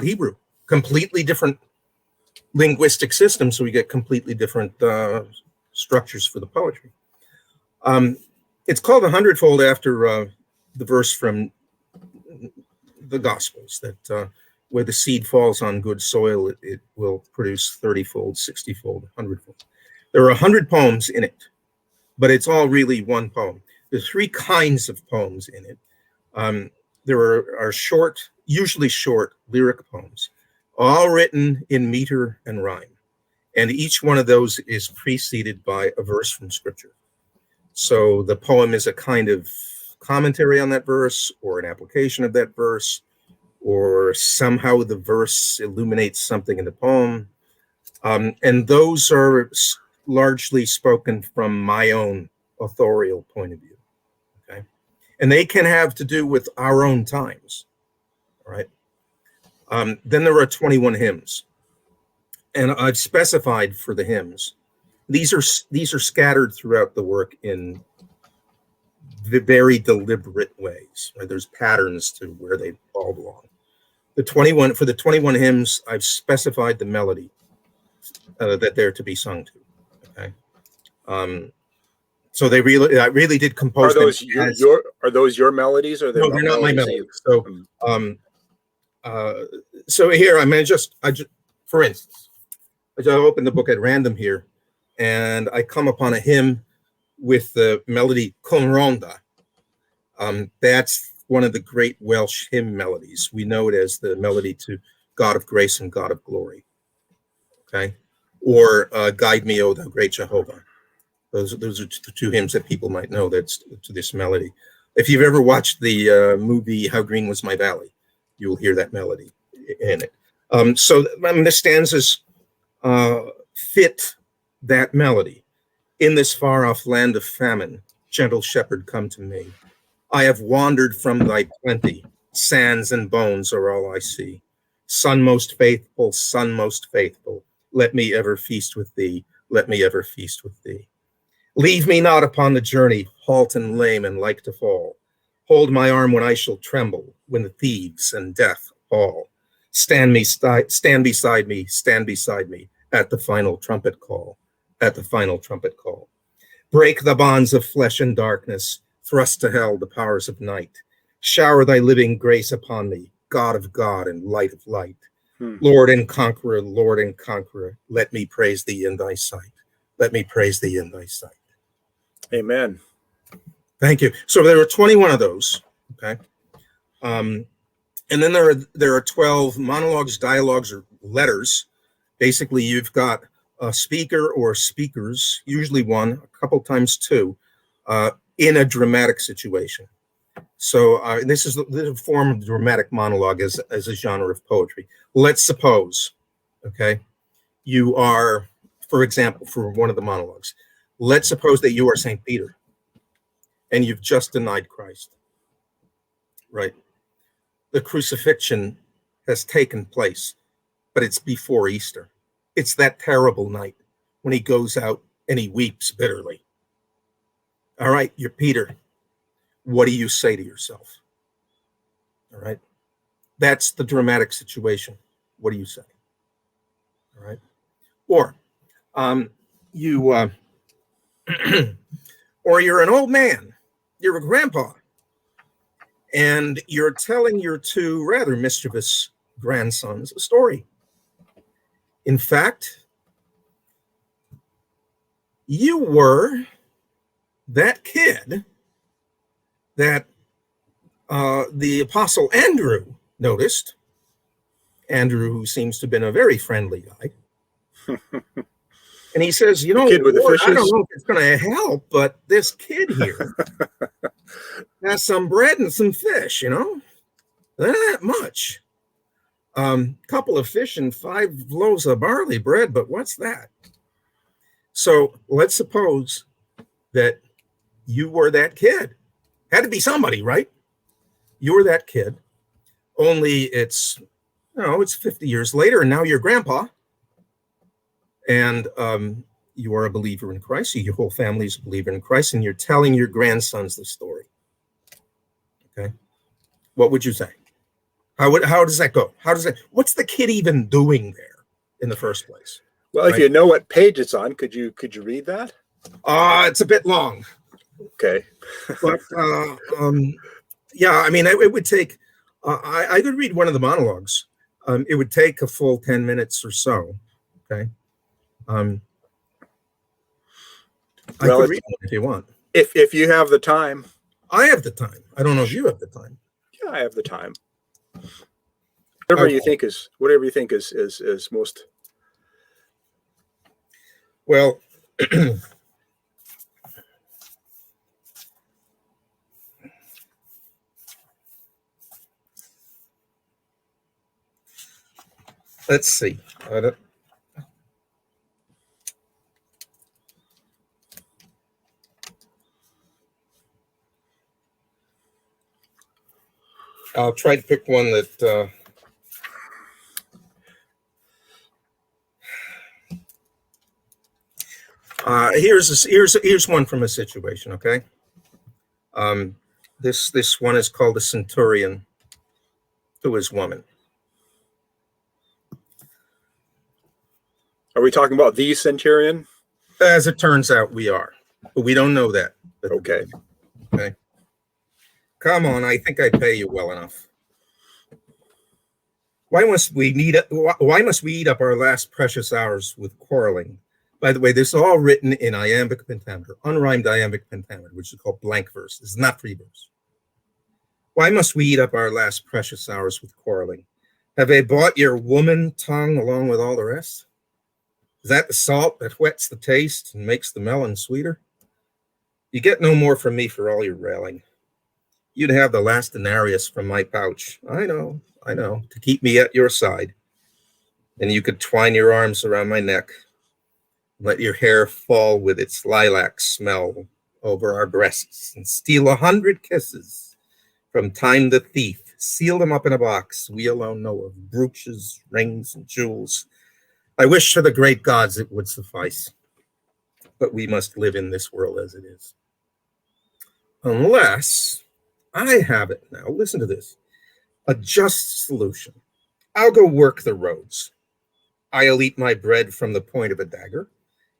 Hebrew. Completely different linguistic system, so we get completely different structures for the poetry. It's called a hundredfold after the verse from the Gospels that where the seed falls on good soil, it will produce 30-fold, 60-fold, 100-fold. There are 100 poems in it, but it's all really one poem. There's 3 kinds of poems in it. There are short, usually short lyric poems, all written in meter and rhyme. And each one of those is preceded by a verse from Scripture. So the poem is a kind of commentary on that verse or an application of that verse, or somehow the verse illuminates something in the poem. And those are largely spoken from my own authorial point of view. Okay. And they can have to do with our own times. All right. Then there are 21 hymns. And I've specified for the hymns. These are scattered throughout the work in very deliberate ways. Right? There's patterns to where they all belong. For the 21 hymns, I've specified the melody that they're to be sung to. Okay. So I really did compose. Are those your melodies, or no? They're not my melodies. So here I just for instance, I just open the book at random here, and I come upon a hymn with the melody Conronda. That's one of the great Welsh hymn melodies. We know it as the melody to God of Grace and God of Glory. Okay, or Guide Me, O Thou Great Jehovah. Those are the 2 hymns that people might know that's to this melody. If you've ever watched the movie How Green Was My Valley, you'll hear that melody in it. So the stanzas fit that melody. In this far-off land of famine, gentle shepherd, come to me. I have wandered from thy plenty. Sands and bones are all I see. Son most faithful, let me ever feast with thee. Let me ever feast with thee. Leave me not upon the journey, halt and lame and like to fall. Hold my arm when I shall tremble, when the thieves and death fall. Stand beside me, at the final trumpet call, at the final trumpet call. Break the bonds of flesh and darkness, thrust to hell the powers of night. Shower thy living grace upon me, God of God and light of light. Lord and conqueror, let me praise thee in thy sight. Let me praise thee in thy sight. Amen. Thank you. So there are 21 of those. Okay. And then there are 12 monologues, dialogues, or letters. Basically, you've got a speaker or speakers, usually one, a couple times 2, in a dramatic situation. So this is a form of dramatic monologue as a genre of poetry. Let's suppose, okay, you are, for example, for one of the monologues, let's suppose that you are St. Peter and you've just denied Christ, right? The crucifixion has taken place, but it's before Easter. It's that terrible night when he goes out and he weeps bitterly. All right, you're Peter. What do you say to yourself? All right. That's the dramatic situation. What do you say? All right. Or or you're an old man. You're a grandpa. And you're telling your 2 rather mischievous grandsons a story. In fact, you were that kid that the Apostle Andrew noticed. Andrew, who seems to have been a very friendly guy. And he says, kid with Lord, the I don't fishes? know if it's going to help, but this kid here has some bread and some fish, not that much. Couple of fish and 5 loaves of barley bread, but what's that? So let's suppose that you were that kid. Had to be somebody, right? You were that kid. Only it's 50 years later, and now you're grandpa, and you are a believer in Christ. Your whole family is a believer in Christ, and you're telling your grandsons the story. Okay, what would you say? How does that go? What's the kid even doing there in the first place? Well, if you know what page it's on, could you read that? It's a bit long. Okay. But yeah, I mean, it would take. I could read one of the monologues. It would take a full 10 minutes or so. Okay. I could read one if you want. If you have the time. I have the time. I don't know if you have the time. Yeah, I have the time. Whatever you think is most. Well, let's see. I'll try to pick one that here's one from a situation. Okay. This one is called The Centurion to His Woman. Are we talking about the centurion? As it turns out, we are, but we don't know that. Okay. Okay. Come on, I think I pay you well enough. Why must we eat up our last precious hours with quarreling? By the way, this is all written in iambic pentameter, unrhymed iambic pentameter, which is called blank verse. This is not free verse. Why must we eat up our last precious hours with quarreling? Have they bought your woman tongue along with all the rest? Is that the salt that whets the taste and makes the melon sweeter? You get no more from me for all your railing. You'd have the last denarius from my pouch. I know, to keep me at your side. And you could twine your arms around my neck, let your hair fall with its lilac smell over our breasts, and steal 100 kisses from Time the thief. Seal them up in a box we alone know of, brooches, rings, and jewels. I wish to the great gods it would suffice, but we must live in this world as it is. Unless I have it now, listen to this, a just solution. I'll go work the roads. I'll eat my bread from the point of a dagger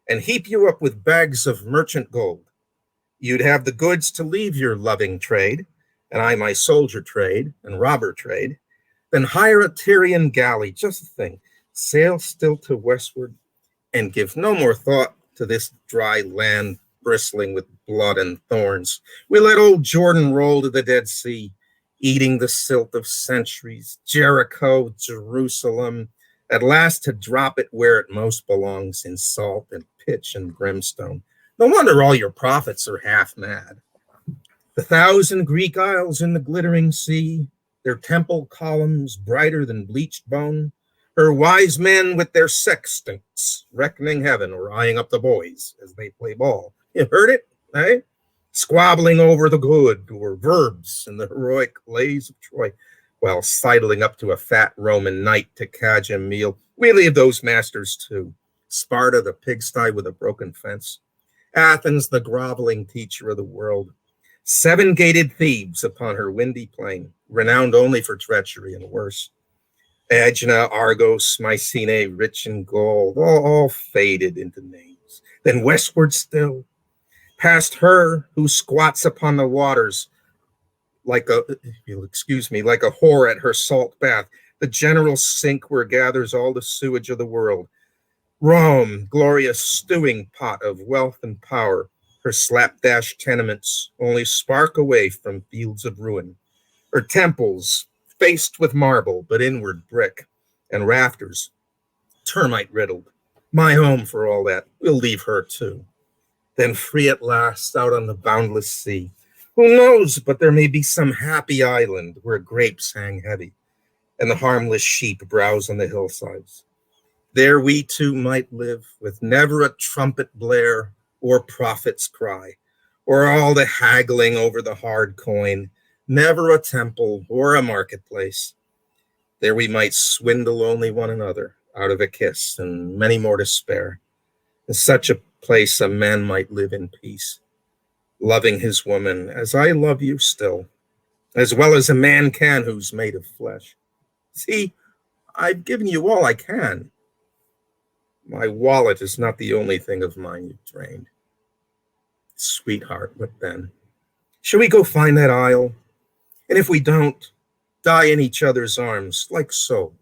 and heap you up with bags of merchant gold. You'd have the goods to leave your loving trade, and I my soldier trade and robber trade. Then hire a Tyrian galley, just a thing, sail still to westward, and give no more thought to this dry land bristling with blood and thorns. We let old Jordan roll to the Dead Sea, eating the silt of centuries, Jericho, Jerusalem, at last to drop it where it most belongs, in salt and pitch and brimstone. No wonder all your prophets are half mad. The 1,000 Greek isles in the glittering sea, their temple columns brighter than bleached bone, her wise men with their sextants reckoning heaven or eyeing up the boys as they play ball. You heard it, eh? Squabbling over the good or verbs in the heroic lays of Troy, while sidling up to a fat Roman knight to cadge a meal. We leave those masters too. Sparta, the pigsty with a broken fence. Athens, the groveling teacher of the world. 7-gated Thebes upon her windy plain, renowned only for treachery and worse. Aegina, Argos, Mycenae, rich in gold, all faded into names. Then westward still, past her who squats upon the waters like a, if you'll excuse me, like a whore at her salt bath, the general sink where gathers all the sewage of the world. Rome, glorious stewing pot of wealth and power, her slapdash tenements only spark away from fields of ruin. Her temples, faced with marble, but inward brick, and rafters, termite riddled. My home for all that. We'll leave her too. Then free at last out on the boundless sea. Who knows but there may be some happy island where grapes hang heavy, and the harmless sheep browse on the hillsides. There we two might live, with never a trumpet blare or prophet's cry, or all the haggling over the hard coin, never a temple or a marketplace. There we might swindle only one another out of a kiss, and many more to spare. In such a place a man might live in peace, loving his woman as I love you still, as well as a man can who's made of flesh. See, I've given you all I can. My wallet is not the only thing of mine you've drained. Sweetheart, what then? Shall we go find that isle? And if we don't, die in each other's arms, like so,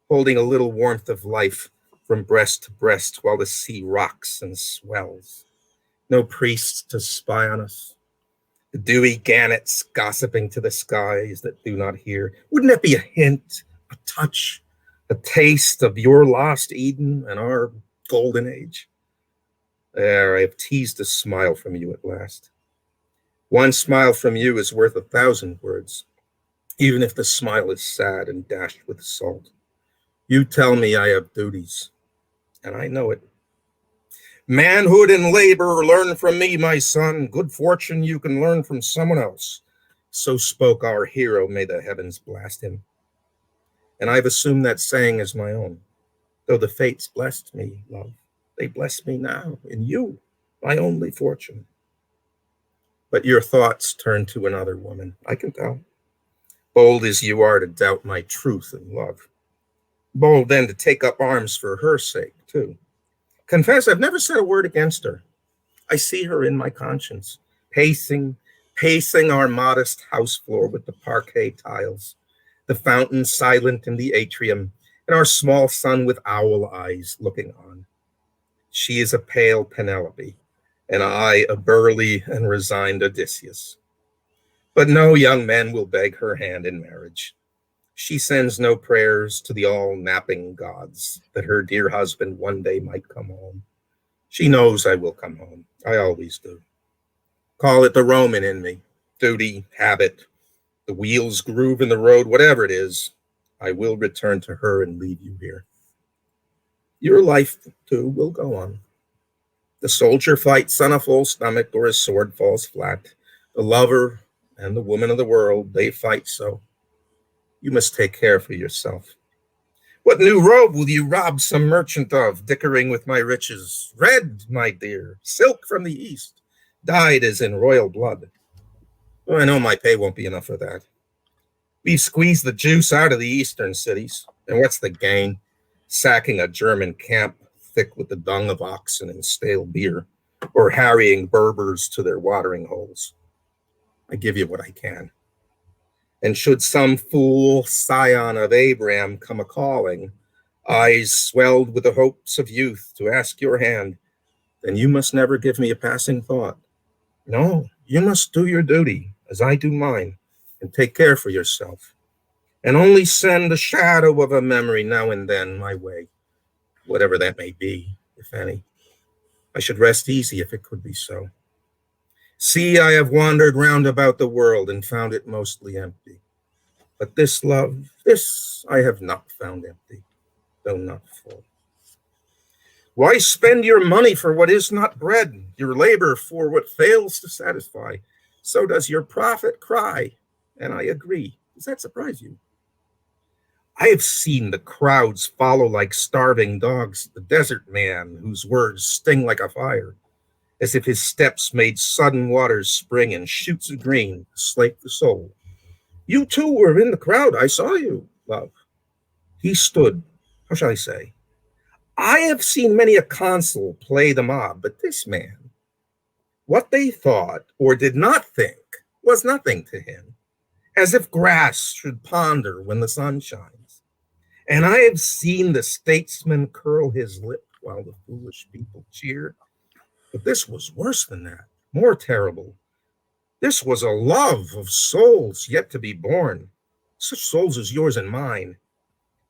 holding a little warmth of life from breast to breast while the sea rocks and swells. No priests to spy on us. The dewy gannets gossiping to the skies that do not hear. Wouldn't that be a hint, a touch, a taste of your lost Eden and our golden age? There, I have teased a smile from you at last. One smile from you is worth 1,000 words, even if the smile is sad and dashed with salt. You tell me I have duties, and I know it. Manhood and labor, learn from me, my son. Good fortune you can learn from someone else. So spoke our hero, may the heavens blast him. And I've assumed that saying as my own, though the fates blessed me, love. They bless me now in you, my only fortune. But your thoughts turn to another woman, I can tell. Bold as you are to doubt my truth and love. Bold then to take up arms for her sake, too. Confess, I've never said a word against her. I see her in my conscience, pacing our modest house floor with the parquet tiles, the fountain silent in the atrium, and our small son with owl eyes looking on. She is a pale Penelope, and I a burly and resigned Odysseus. But no young man will beg her hand in marriage. She sends no prayers to the all-napping gods that her dear husband one day might come home. She knows I will come home. I always do. Call it the Roman in me, duty, habit, the wheels groove in the road, whatever it is, I will return to her and leave you here. Your life, too, will go on. The soldier fights on a full stomach or his sword falls flat. The lover and the woman of the world, they fight so. You must take care for yourself. What new robe will you rob some merchant of, dickering with my riches? Red, my dear, silk from the east, dyed as in royal blood. Oh, I know my pay won't be enough for that. We've squeezed the juice out of the eastern cities, and what's the gain? Sacking a German camp thick with the dung of oxen and stale beer, or harrying Berbers to their watering holes. I give you what I can. And should some fool scion of Abraham come a-calling, eyes swelled with the hopes of youth, to ask your hand, then you must never give me a passing thought. No, you must do your duty, as I do mine, and take care for yourself. And only send the shadow of a memory now and then my way, whatever that may be, if any. I should rest easy if it could be so. See, I have wandered round about the world and found it mostly empty. But this love, this I have not found empty, though not full. Why spend your money for what is not bread, your labor for what fails to satisfy? So does your prophet cry, and I agree. Does that surprise you? I have seen the crowds follow like starving dogs the desert man whose words sting like a fire, as if his steps made sudden waters spring and shoots of green to slake the soul. You too were in the crowd. I saw you, love. He stood, how shall I say? I have seen many a consul play the mob, but this man, what they thought or did not think was nothing to him, as if grass should ponder when the sun shines. And I have seen the statesman curl his lip while the foolish people cheer. But this was worse than that, more terrible. This was a love of souls yet to be born, such souls as yours and mine.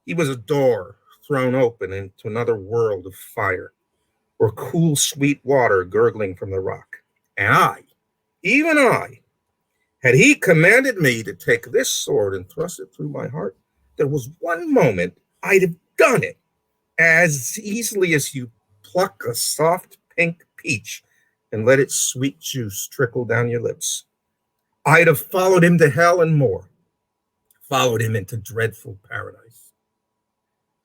He was a door thrown open into another world of fire, or cool, sweet water gurgling from the rock. And I, even I, had he commanded me to take this sword and thrust it through my heart, there was one moment I'd have done it as easily as you pluck a soft pink peach and let its sweet juice trickle down your lips. I'd have followed him to hell and more, followed him into dreadful paradise.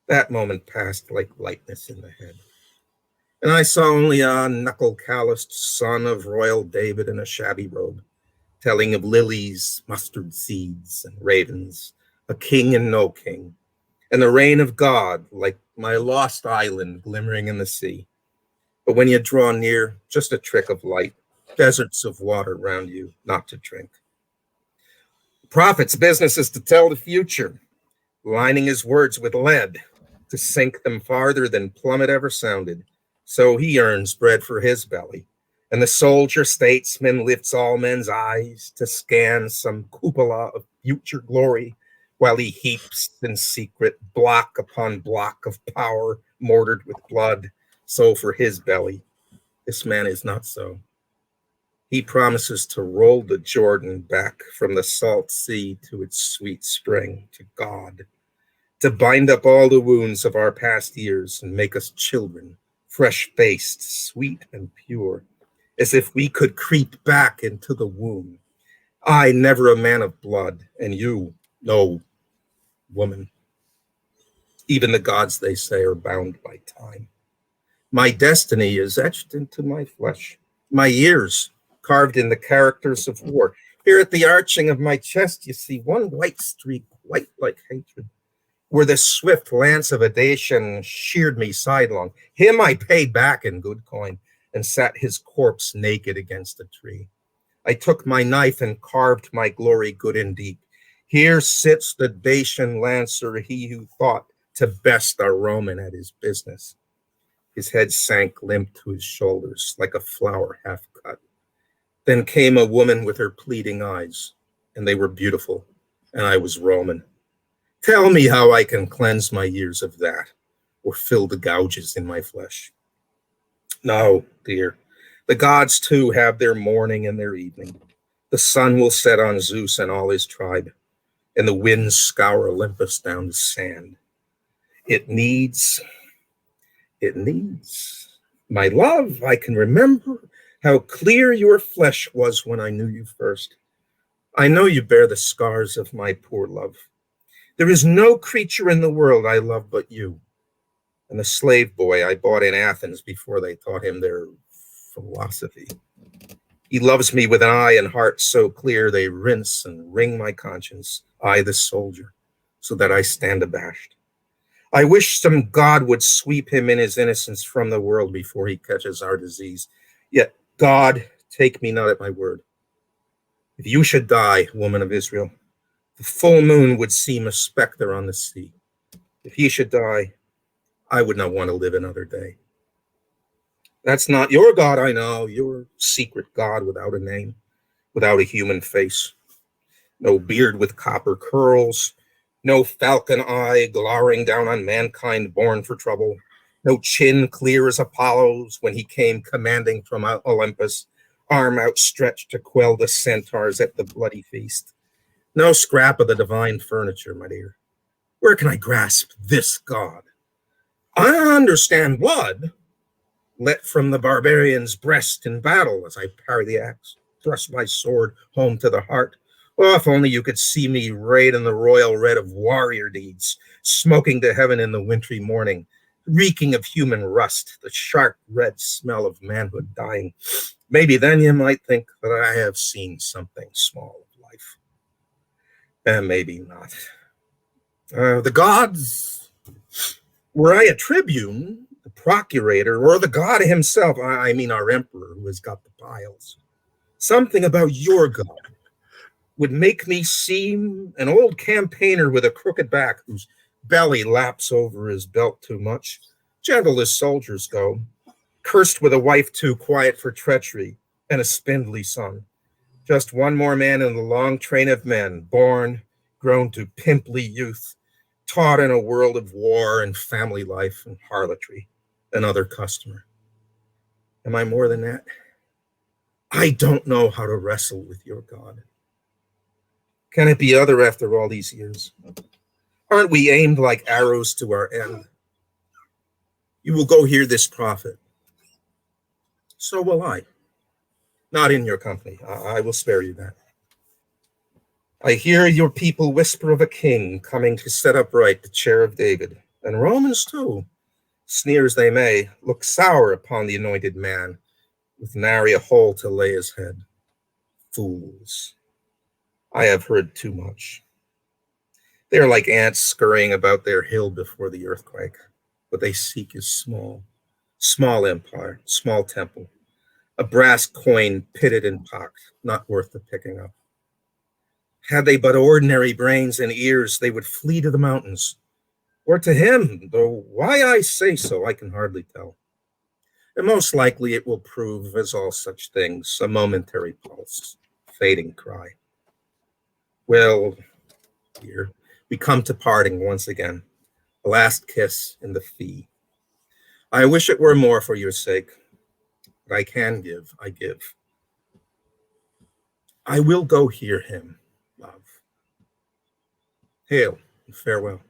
That moment passed like lightness in the head, and I saw only a knuckle-calloused son of royal David in a shabby robe, telling of lilies, mustard seeds, and ravens, a king and no king, and the reign of God like my lost island glimmering in the sea. But when you draw near, just a trick of light, deserts of water round you, not to drink. The prophet's business is to tell the future, lining his words with lead, to sink them farther than plummet ever sounded. So he earns bread for his belly. And the soldier statesman lifts all men's eyes to scan some cupola of future glory, while he heaps in secret block upon block of power mortared with blood. So for his belly, this man is not so. He promises to roll the Jordan back from the salt sea to its sweet spring, to God, to bind up all the wounds of our past years and make us children, fresh-faced, sweet and pure, as if we could creep back into the womb. I, never a man of blood, and you, no woman. Even the gods, they say, are bound by time. My destiny is etched into my flesh, my years carved in the characters of war. Here at the arching of my chest, you see one white streak, white like hatred, where the swift lance of a Dacian sheared me sidelong. Him I paid back in good coin and sat his corpse naked against a tree. I took my knife and carved my glory good and deep. Here sits the Dacian lancer, he who thought to best a Roman at his business. His head sank limp to his shoulders like a flower half cut. Then came a woman with her pleading eyes, and they were beautiful, and I was Roman. Tell me how I can cleanse my years of that, or fill the gouges in my flesh. No, dear, the gods too have their morning and their evening. The sun will set on Zeus and all his tribe, and the winds scour Olympus down to sand. It needs, my love, I can remember how clear your flesh was when I knew you first. I know you bear the scars of my poor love. There is no creature in the world I love but you, and the slave boy I bought in Athens before they taught him their philosophy. He loves me with an eye and heart so clear they rinse and wring my conscience, I the soldier, so that I stand abashed. I wish some God would sweep him in his innocence from the world before he catches our disease. Yet, God, take me not at my word. If you should die, woman of Israel, the full moon would seem a specter on the sea. If he should die, I would not want to live another day. That's not your God, I know, your secret God without a name, without a human face. No beard with copper curls, no falcon eye glowering down on mankind born for trouble, no chin clear as Apollo's when he came commanding from Olympus, arm outstretched to quell the centaurs at the bloody feast. No scrap of the divine furniture, my dear. Where can I grasp this God? I understand blood, let from the barbarian's breast in battle as I parry the axe, thrust my sword home to the heart. Oh, if only you could see me arrayed in the royal red of warrior deeds, smoking to heaven in the wintry morning, reeking of human rust, the sharp red smell of manhood dying. Maybe then you might think that I have seen something small of life. And maybe not. The gods, were I a tribune, the procurator, or the god himself, I mean our emperor who has got the piles, something about your God would make me seem an old campaigner with a crooked back whose belly laps over his belt too much, gentle as soldiers go, cursed with a wife too quiet for treachery and a spindly son. Just one more man in the long train of men, born, grown to pimply youth, taught in a world of war and family life and harlotry, another customer. Am I more than that? I don't know how to wrestle with your God. Can it be other after all these years? Aren't we aimed like arrows to our end? You will go hear this prophet. So will I. Not in your company. I will spare you that. I hear your people whisper of a king coming to set upright the chair of David. And Romans too, sneer as they may, look sour upon the anointed man, with nary a hole to lay his head. Fools. I have heard too much. They are like ants scurrying about their hill before the earthquake. What they seek is small empire, small temple, a brass coin pitted and pocked, not worth the picking up. Had they but ordinary brains and ears, they would flee to the mountains, or to him, though why I say so, I can hardly tell. And most likely it will prove, as all such things, a momentary pulse, fading cry. Well, dear, we come to parting once again, a last kiss in the fee. I wish it were more for your sake. What I can give, I give. I will go hear him, love. Hail and farewell.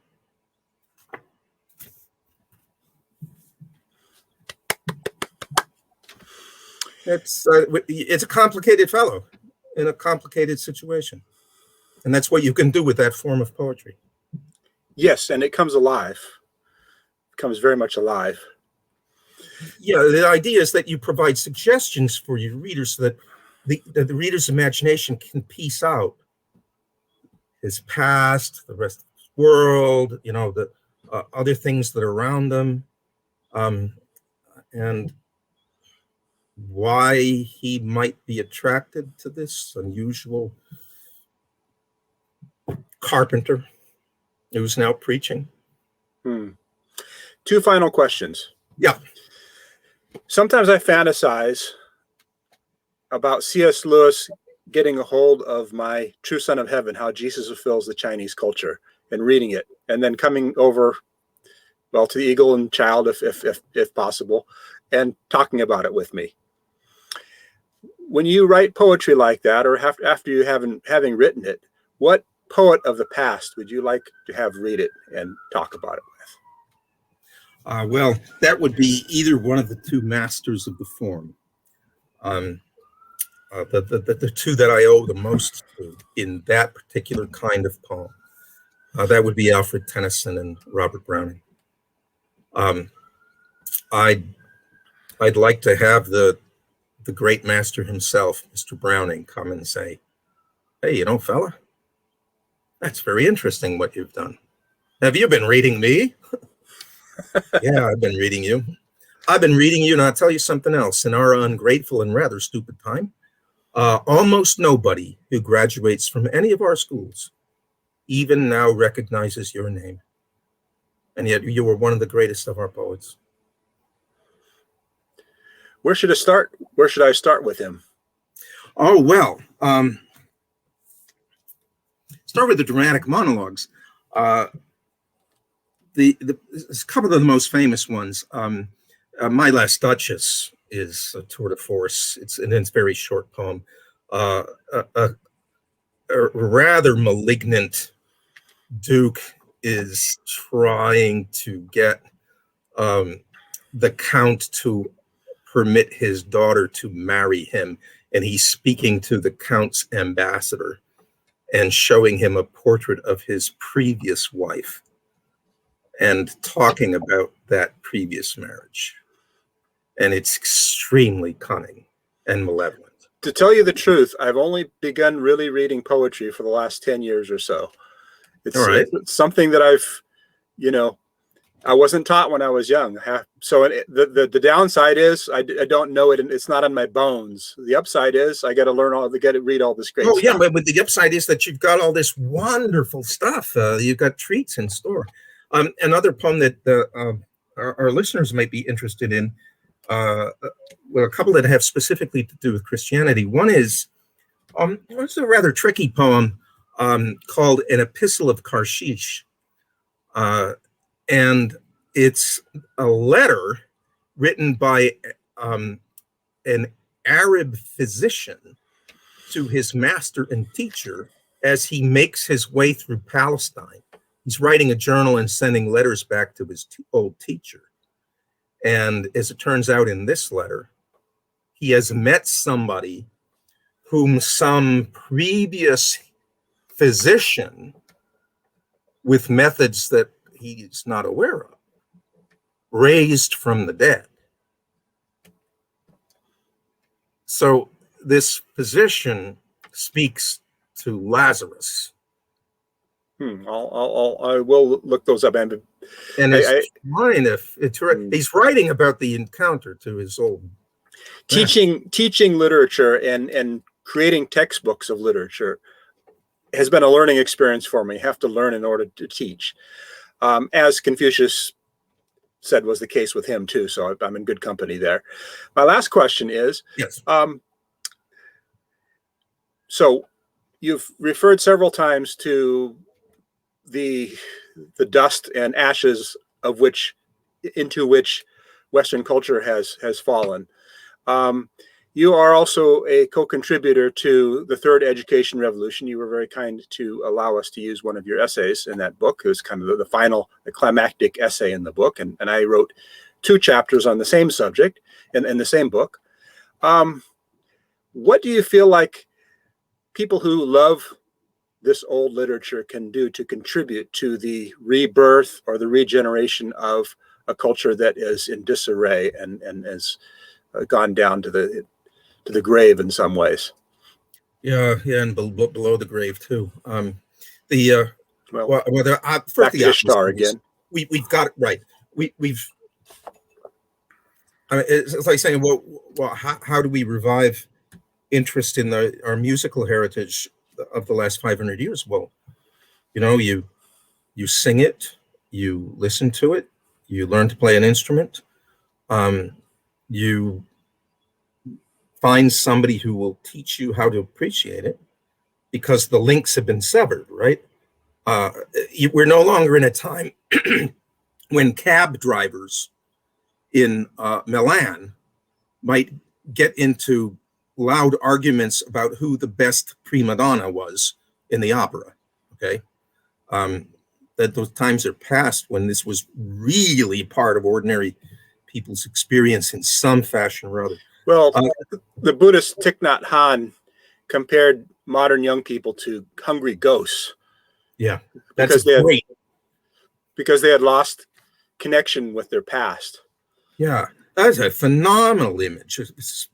It's a complicated fellow in a complicated situation. And that's what you can do with that form of poetry. Yes, and it comes alive. It comes very much alive. Yeah, the idea is that you provide suggestions for your readers so that the reader's imagination can piece out his past, the rest of his world, the other things that are around them, and why he might be attracted to this unusual carpenter who's now preaching. Two final questions. Yeah. Sometimes I fantasize about C.S. Lewis getting a hold of My True Son of Heaven, how Jesus fulfills the Chinese culture, and reading it, and then coming over, well, to the Eagle and Child, if possible, and talking about it with me. When you write poetry like that, or after you having written it, what poet of the past would you like to have read it and talk about it with? Well, that would be either one of the two masters of the form. The two that I owe the most to in that particular kind of poem. That would be Alfred Tennyson and Robert Browning. I'd like to have the great master himself, Mr. Browning, come and say, "Hey, fella, that's very interesting what you've done. Have you been reading me?" Yeah, I've been reading you. I've been reading you, and I'll tell you something else. In our ungrateful and rather stupid time, almost nobody who graduates from any of our schools even now recognizes your name. And yet you were one of the greatest of our poets. Where should I start? Where should I start with him? Oh, well, start with the dramatic monologues. The a couple of the most famous ones. My Last Duchess is a tour de force. It's a very short poem. A rather malignant duke is trying to get the count to permit his daughter to marry him, and he's speaking to the count's ambassador and showing him a portrait of his previous wife and talking about that previous marriage. And it's extremely cunning and malevolent. To tell you the truth, I've only begun really reading poetry for the last 10 years or so. It's, all right. It's something that I wasn't taught when I was young. So the downside is I don't know it, and it's not in my bones. The upside is I got to read all this great stuff. Yeah, but the upside is that you've got all this wonderful stuff. You've got treats in store. Another poem that our listeners might be interested in, well, a couple that have specifically to do with Christianity. One is it's a rather tricky poem called An Epistle of Karshish. And it's a letter written by an Arab physician to his master and teacher as he makes his way through Palestine he's writing a journal and sending letters back to his old teacher. And as it turns out in this letter, he has met somebody whom some previous physician with methods that he's not aware of raised from the dead. So this physician speaks to Lazarus. I will look those up. And he's writing about the encounter to his old teaching literature and creating textbooks of literature has been a learning experience for me. You have to learn in order to teach, as Confucius said was the case with him too. So I'm in good company there. My last question is, yes. So you've referred several times to the dust and ashes of into which Western culture has fallen. You are also a co-contributor to the Third Education Revolution. You were very kind to allow us to use one of your essays in that book. It was kind of the climactic essay in the book. And I wrote 2 chapters on the same subject in the same book. What do you feel like people who love this old literature can do to contribute to the rebirth or the regeneration of a culture that is in disarray and has gone down to the grave in some ways? Yeah, and below the grave too. Back to Ishtar again. We've got it right. We've. I mean, it's like saying, well, how do we revive interest in our musical heritage of the last 500 years? Well, you sing it, you listen to it, you learn to play an instrument, you find somebody who will teach you how to appreciate it, because the links have been severed, right? We're no longer in a time when cab drivers in Milan might get into loud arguments about who the best prima donna was in the opera. Okay, that those times are past when this was really part of ordinary people's experience in some fashion or other. Well, the Buddhist Thich Nhat Hanh compared modern young people to hungry ghosts. Yeah, that's great. Because they had lost connection with their past. Yeah, that's a phenomenal image. It's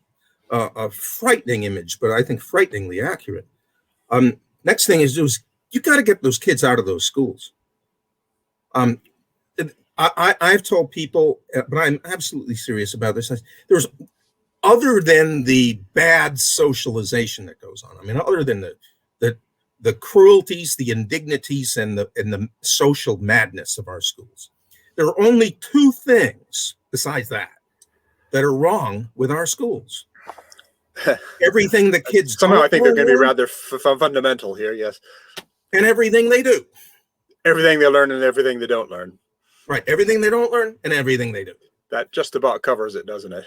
a frightening image, but I think frighteningly accurate. Next thing is you got to get those kids out of those schools. I've told people, but I'm absolutely serious about this. There's, other than the bad socialization that goes on, I mean, other than the cruelties, the indignities, and the social madness of our schools, there are only 2 things besides that are wrong with our schools. Everything the kids somehow I think they're going to be rather fundamental here. Yes, and everything they do, everything they learn, and everything they don't learn. Right, everything they don't learn and everything they do. That just about covers it, doesn't it?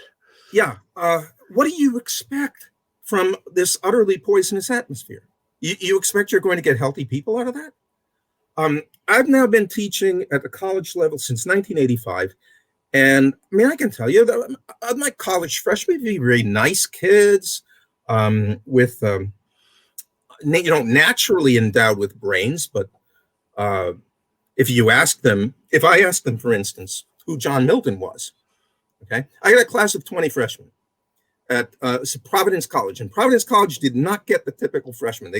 Yeah. What do you expect from this utterly poisonous atmosphere? You expect you're going to get healthy people out of that? I've now been teaching at the college level since 1985. And I mean, I can tell you that my college freshmen be very nice kids with, naturally endowed with brains. But if I asked them, for instance, who John Milton was, okay, I got a class of 20 freshmen at Providence College, and Providence College did not get the typical freshman.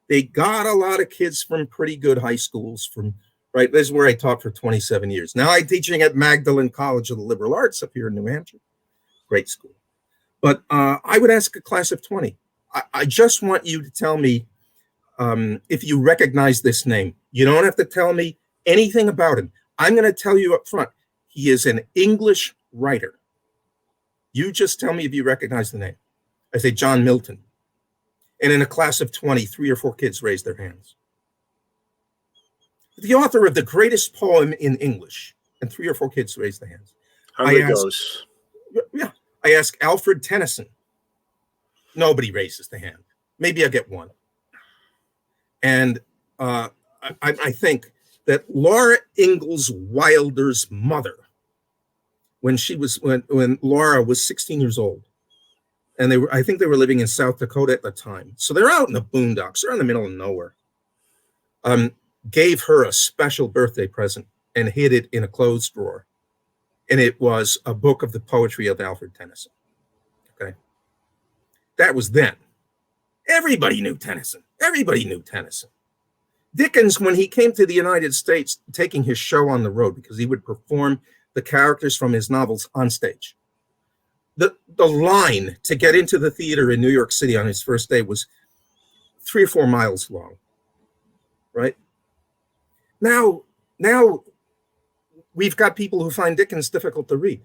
They got a lot of kids from pretty good high schools. Right, this is where I taught for 27 years. Now I'm teaching at Magdalen College of the Liberal Arts up here in New Hampshire. Great school. But I would ask a class of 20. I just want you to tell me if you recognize this name. You don't have to tell me anything about him. I'm going to tell you up front. He is an English writer. You just tell me if you recognize the name. I say John Milton. And in a class of 20, 3 or 4 kids raised their hands. The author of the greatest poem in English, and 3 or 4 kids raised their hands. I ask Alfred Tennyson. Nobody raises the hand. Maybe I get one. And I think that Laura Ingalls Wilder's mother, when Laura was 16 years old, and I think they were living in South Dakota at the time. So they're out in the boondocks. They're in the middle of nowhere. Gave her a special birthday present and hid it in a clothes drawer. And it was a book of the poetry of Alfred Tennyson. Okay. That was then. Everybody knew Tennyson. Everybody knew Tennyson. Dickens, when he came to the United States, taking his show on the road, because he would perform the characters from his novels on stage. The line to get into the theater in New York City on his first day was 3 or 4 miles long. Right? Now we've got people who find Dickens difficult to read.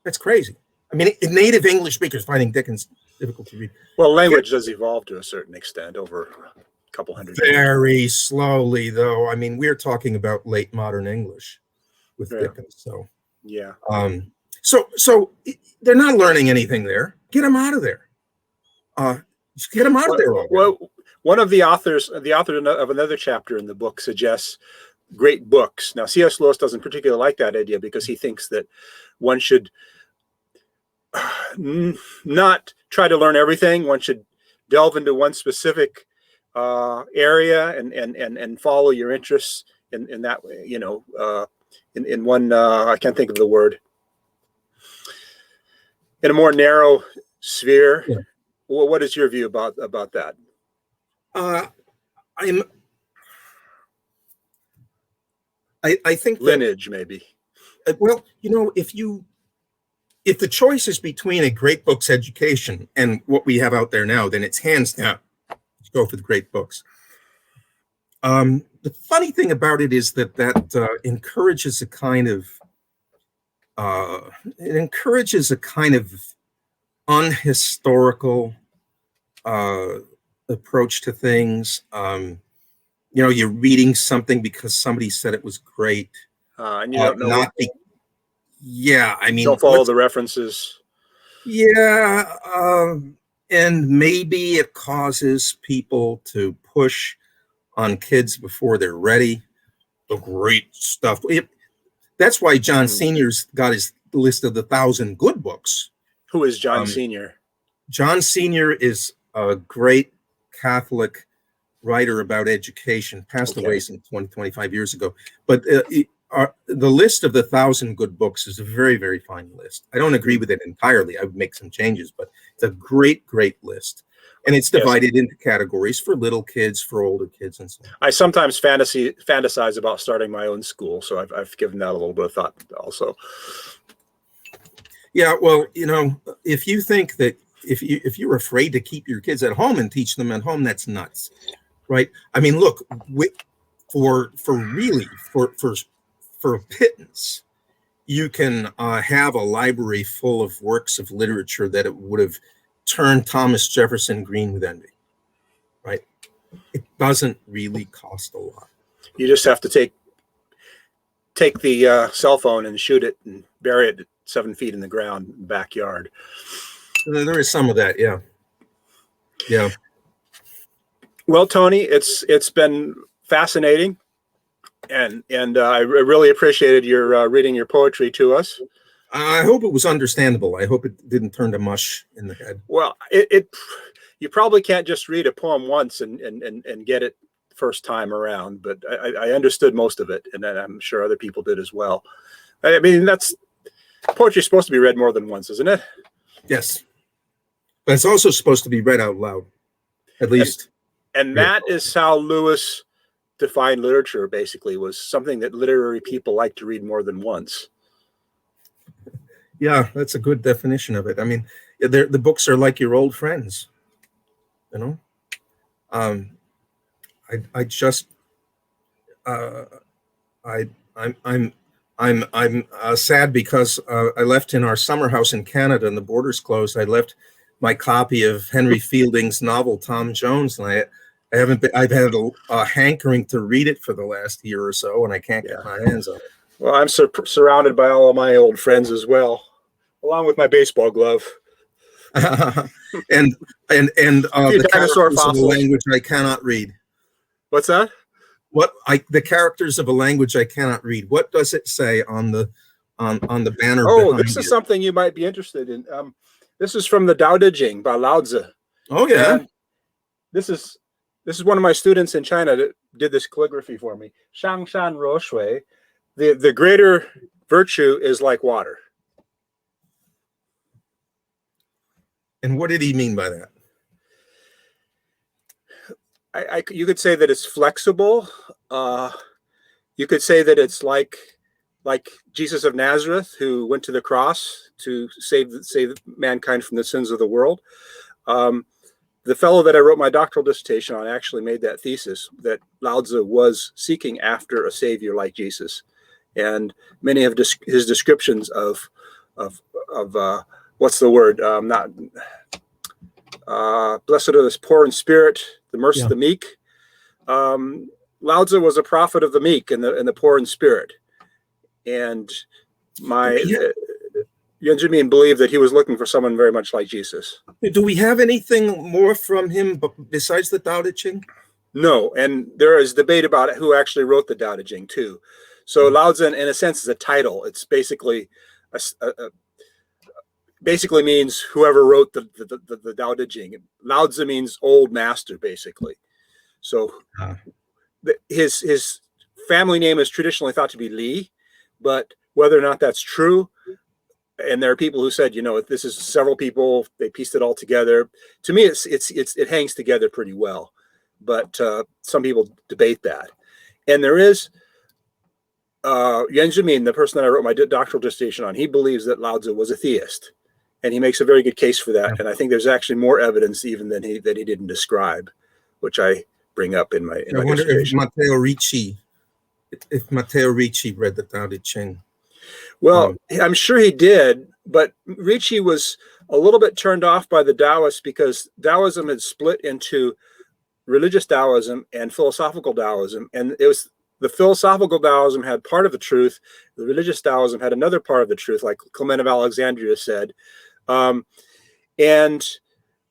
That's crazy. I mean, native English speakers finding Dickens difficult to read. Well, language does evolve to a certain extent over a couple hundred years. Very slowly, though. I mean, we're talking about late modern English with Dickens. So yeah. So they're not learning anything there. Get them out of there. Get them out of there. Well, one of the author of another chapter in the book suggests great books. Now, C.S. Lewis doesn't particularly like that idea because he thinks that one should not try to learn everything. One should delve into one specific area and follow your interests in that way. You know, in one I can't think of the word. In a more narrow sphere. Yeah. Well, what is your view about that? I think lineage, maybe. Well, you know, if the choice is between a great books education and what we have out there now, then it's hands down. Let's go for the great books. The funny thing about it is that encourages a kind of unhistorical approach to things. You know, you're reading something because somebody said it was great. And you don't know. I mean, don't follow the references. Yeah. And maybe it causes people to push on kids before they're ready. The great stuff. That's why John Sr.'s got his list of the 1,000 good books. Who is John Sr.? John Sr. is a great Catholic writer about education, passed away some 25 years ago. But the list of the 1,000 good books is a very, very fine list. I don't agree with it entirely. I would make some changes, but it's a great, great list. And it's divided into categories for little kids, for older kids, and so on. I sometimes fantasize about starting my own school, so I've given that a little bit of thought also. Yeah, well, you know, if you think that if you're afraid to keep your kids at home and teach them at home, that's nuts, right? I mean, look, for a pittance, you can have a library full of works of literature that it would have turned Thomas Jefferson green with envy, right? It doesn't really cost a lot. You just have to take the cell phone and shoot it and bury it 7 feet in the ground in the backyard. There is some of that, yeah. Yeah. Well, Tony, it's been fascinating, and I really appreciated your reading your poetry to us. I hope it was understandable. I hope it didn't turn to mush in the head. Well, you probably can't just read a poem once and get it first time around, but I understood most of it, and I'm sure other people did as well. I mean, poetry is supposed to be read more than once, isn't it? Yes. But it's also supposed to be read out loud, at least. And that is how Lewis defined literature, basically, was something that literary people like to read more than once. Yeah, that's a good definition of it. I mean, the books are like your old friends, you know. I'm sad because I left in our summer house in Canada and the borders closed. I left my copy of Henry Fielding's novel Tom Jones, and I've had a hankering to read it for the last year or so, and I can't get my hands on it. Well, I'm surrounded by all of my old friends as well, along with my baseball glove. and the dinosaur fossils, the language I cannot read. What's that? the characters of a language I cannot read. What does it say on the banner Oh, behind this is you? something you might be interested in. This is from the Tao Te Ching by Lao Tzu. Oh yeah. And this is one of my students in China that did this calligraphy for me. Shang Shan Ro Shui. The greater virtue is like water. And what did he mean by that? You could say that it's flexible. You could say that it's like Jesus of Nazareth, who went to the cross to save mankind from the sins of the world. The fellow that I wrote my doctoral dissertation on actually made that thesis that Lao Tzu was seeking after a savior like Jesus, and many of his descriptions of what's the word? Not blessed are the poor in spirit, the mercy of the meek. Lao Tzu was a prophet of the meek and the poor in spirit, and Yuan Jimin believed that he was looking for someone very much like Jesus. Do we have anything more from him besides the Tao Te Ching? No, and there is debate about who actually wrote the Tao Te Ching too. So Lao Tzu, in a sense, is a title. It's basically basically means whoever wrote the Tao Te Ching. Lao Tzu means old master, basically. So his family name is traditionally thought to be Li, but whether or not that's true, and there are people who said, this is several people, they pieced it all together. To me, it hangs together pretty well, but some people debate that. And there is Yuan Jimin, the person that I wrote my doctoral dissertation on. He believes that Lao Tzu was a theist, and he makes a very good case for that. And I think there's actually more evidence even than he didn't describe, which I bring up in my I wonder dissertation. if Matteo Ricci read the Tao Te Ching. Well, I'm sure he did, but Ricci was a little bit turned off by the Taoists because Taoism had split into religious Taoism and philosophical Taoism, and it was the philosophical Taoism had part of the truth, the religious Taoism had another part of the truth, like Clement of Alexandria said, and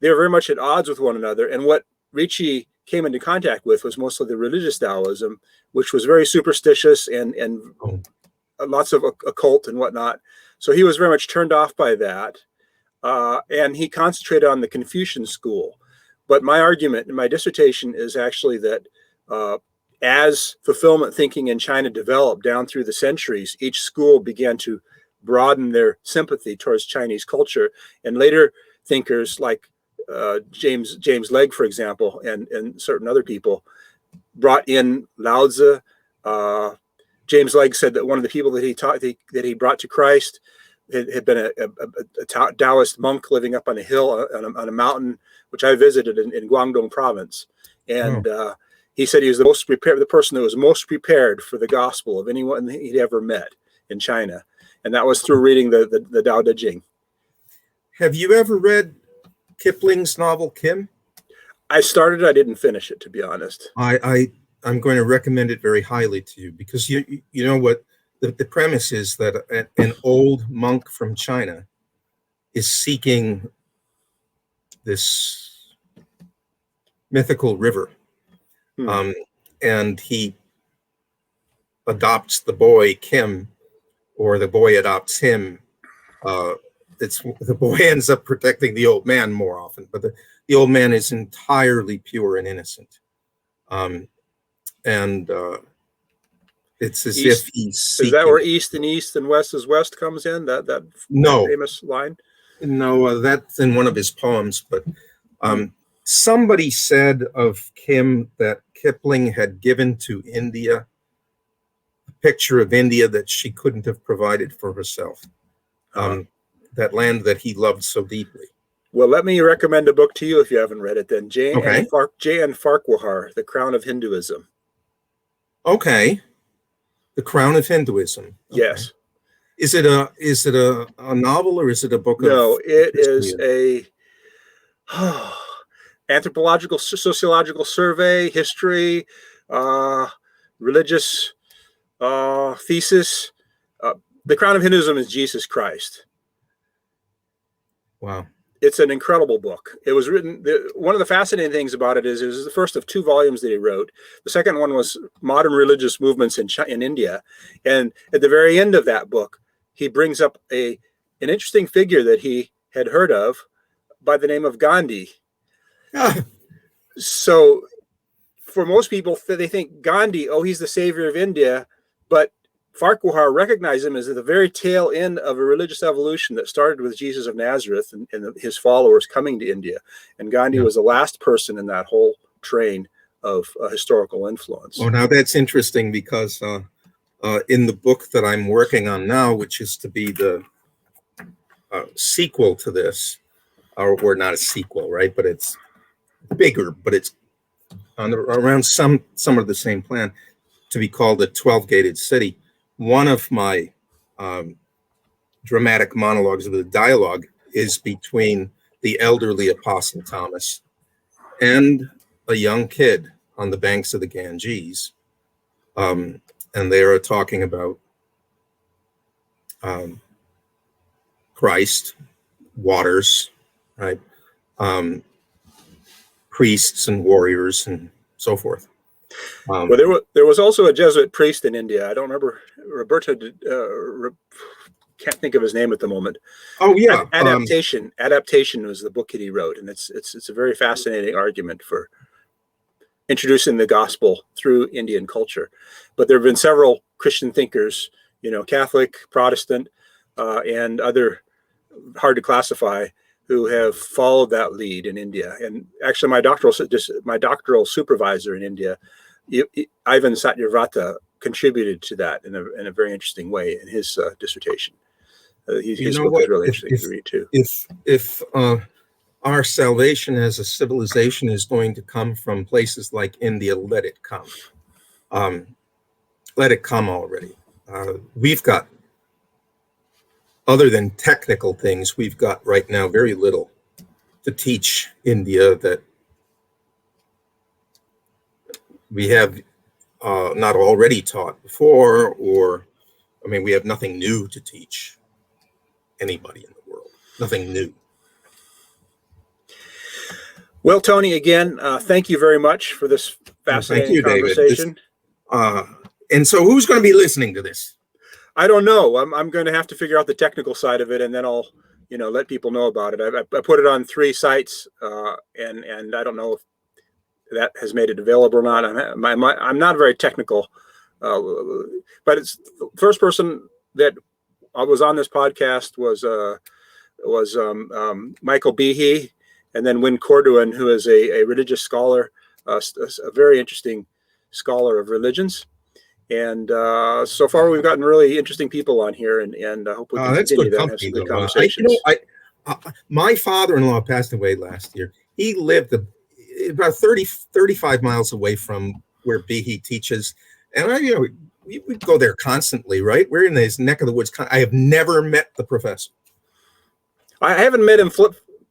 they were very much at odds with one another. And what Ricci came into contact with was mostly the religious Taoism, which was very superstitious and lots of occult and whatnot. So he was very much turned off by that. And he concentrated on the Confucian school. But my argument in my dissertation is actually that as fulfillment thinking in China developed down through the centuries, each school began to broaden their sympathy towards Chinese culture. And later thinkers like James Legge, for example, and certain other people brought in Lao Tzu. James Legge said that one of the people that he taught, that he brought to Christ had been a Taoist monk living up on a hill on a mountain, which I visited in Guangdong province. And he said he was the person that was most prepared for the gospel of anyone he'd ever met in China. And that was through reading the Tao Te Ching. Have you ever read Kipling's novel, Kim? I started it. I didn't finish it, to be honest. I'm going to recommend it very highly to you because you know what the premise is, that an old monk from China is seeking this mythical river, and he adopts the boy Kim, or the boy adopts him. The boy ends up protecting the old man more often, but the old man is entirely pure and innocent. And it's as if he's seeking. Is that where east and west is west comes in? That famous line? No, that's in one of his poems. But somebody said of Kim that Kipling had given to India a picture of India that she couldn't have provided for herself. That land that he loved so deeply. Well, let me recommend a book to you if you haven't read it then. J.N. Farquhar, The Crown of Hinduism. Okay. The Crown of Hinduism. Okay. Yes. Is it a novel, or is it a book? No, it is a anthropological, sociological survey, history, religious thesis. The Crown of Hinduism is Jesus Christ. Wow. it's an incredible book. It was written. One of the fascinating things about it is it was the first of 2 volumes that he wrote. The second one was Modern Religious Movements in India, and at the very end of that book, he brings up an interesting figure that he had heard of by the name of Gandhi. Ah, So, for most people, they think Gandhi, oh, he's the savior of India, but Farquhar recognized him as the very tail end of a religious evolution that started with Jesus of Nazareth and his followers coming to India. And Gandhi yeah. was the last person in that whole train of historical influence. Oh, now that's interesting because in the book that I'm working on now, which is to be the sequel to this, or not a sequel, right? But it's bigger, but it's around some of the same plan, to be called a 12-gated city. One of my dramatic monologues of the dialogue is between the elderly Apostle Thomas and a young kid on the banks of the Ganges. And they are talking about Christ, waters, right? Priests and warriors and so forth. Well, there was also a Jesuit priest in India. I don't remember can't think of his name at the moment. Oh yeah, Adaptation was the book that he wrote, and it's a very fascinating argument for introducing the gospel through Indian culture. But there have been several Christian thinkers, Catholic, Protestant, and other hard to classify, who have followed that lead in India. And actually, my doctoral supervisor in India, Ivan Satyavrata, contributed to that in a very interesting way in his dissertation. His book is really interesting to read too. If our salvation as a civilization is going to come from places like India, let it come. Let it come already. We've got, other than technical things, we've got right now very little to teach India that we have not already taught before, or, we have nothing new to teach anybody in the world. Nothing new. Well, Tony, again, thank you very much for this fascinating conversation. And so who's going to be listening to this? I don't know. I'm going to have to figure out the technical side of it, and then I'll, let people know about it. I put it on 3 sites, and I don't know if that has made it available or not. I'm not very technical, but it's the first person that I was on this podcast was Michael Behe, and then Wynn Corduan, who is a religious scholar, a very interesting scholar of religions. And so far, we've gotten really interesting people on here, and I hope we can continue that and have some good conversations. My father-in-law passed away last year. He lived about 35 miles away from where Behe teaches, and we go there constantly, right? We're in this neck of the woods. I have never met the professor. I haven't met him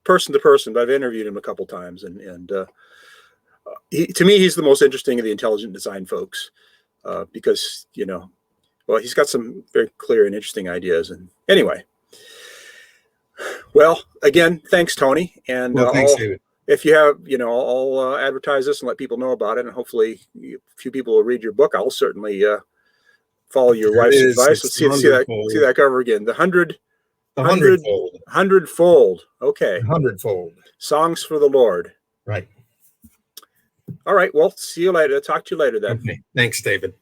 person to person, but I've interviewed him a couple times, and to me, he's the most interesting of the intelligent design folks. Because, he's got some very clear and interesting ideas. And anyway, well, again, thanks, Tony. And thanks, David. If you have, I'll advertise this and let people know about it. And hopefully a few people will read your book. I'll certainly follow your wife's advice. Let's see that cover again. The hundredfold. Okay. 100-fold. Songs for the Lord. Right. All right. Well, see you later. Talk to you later then. Okay. Thanks, David.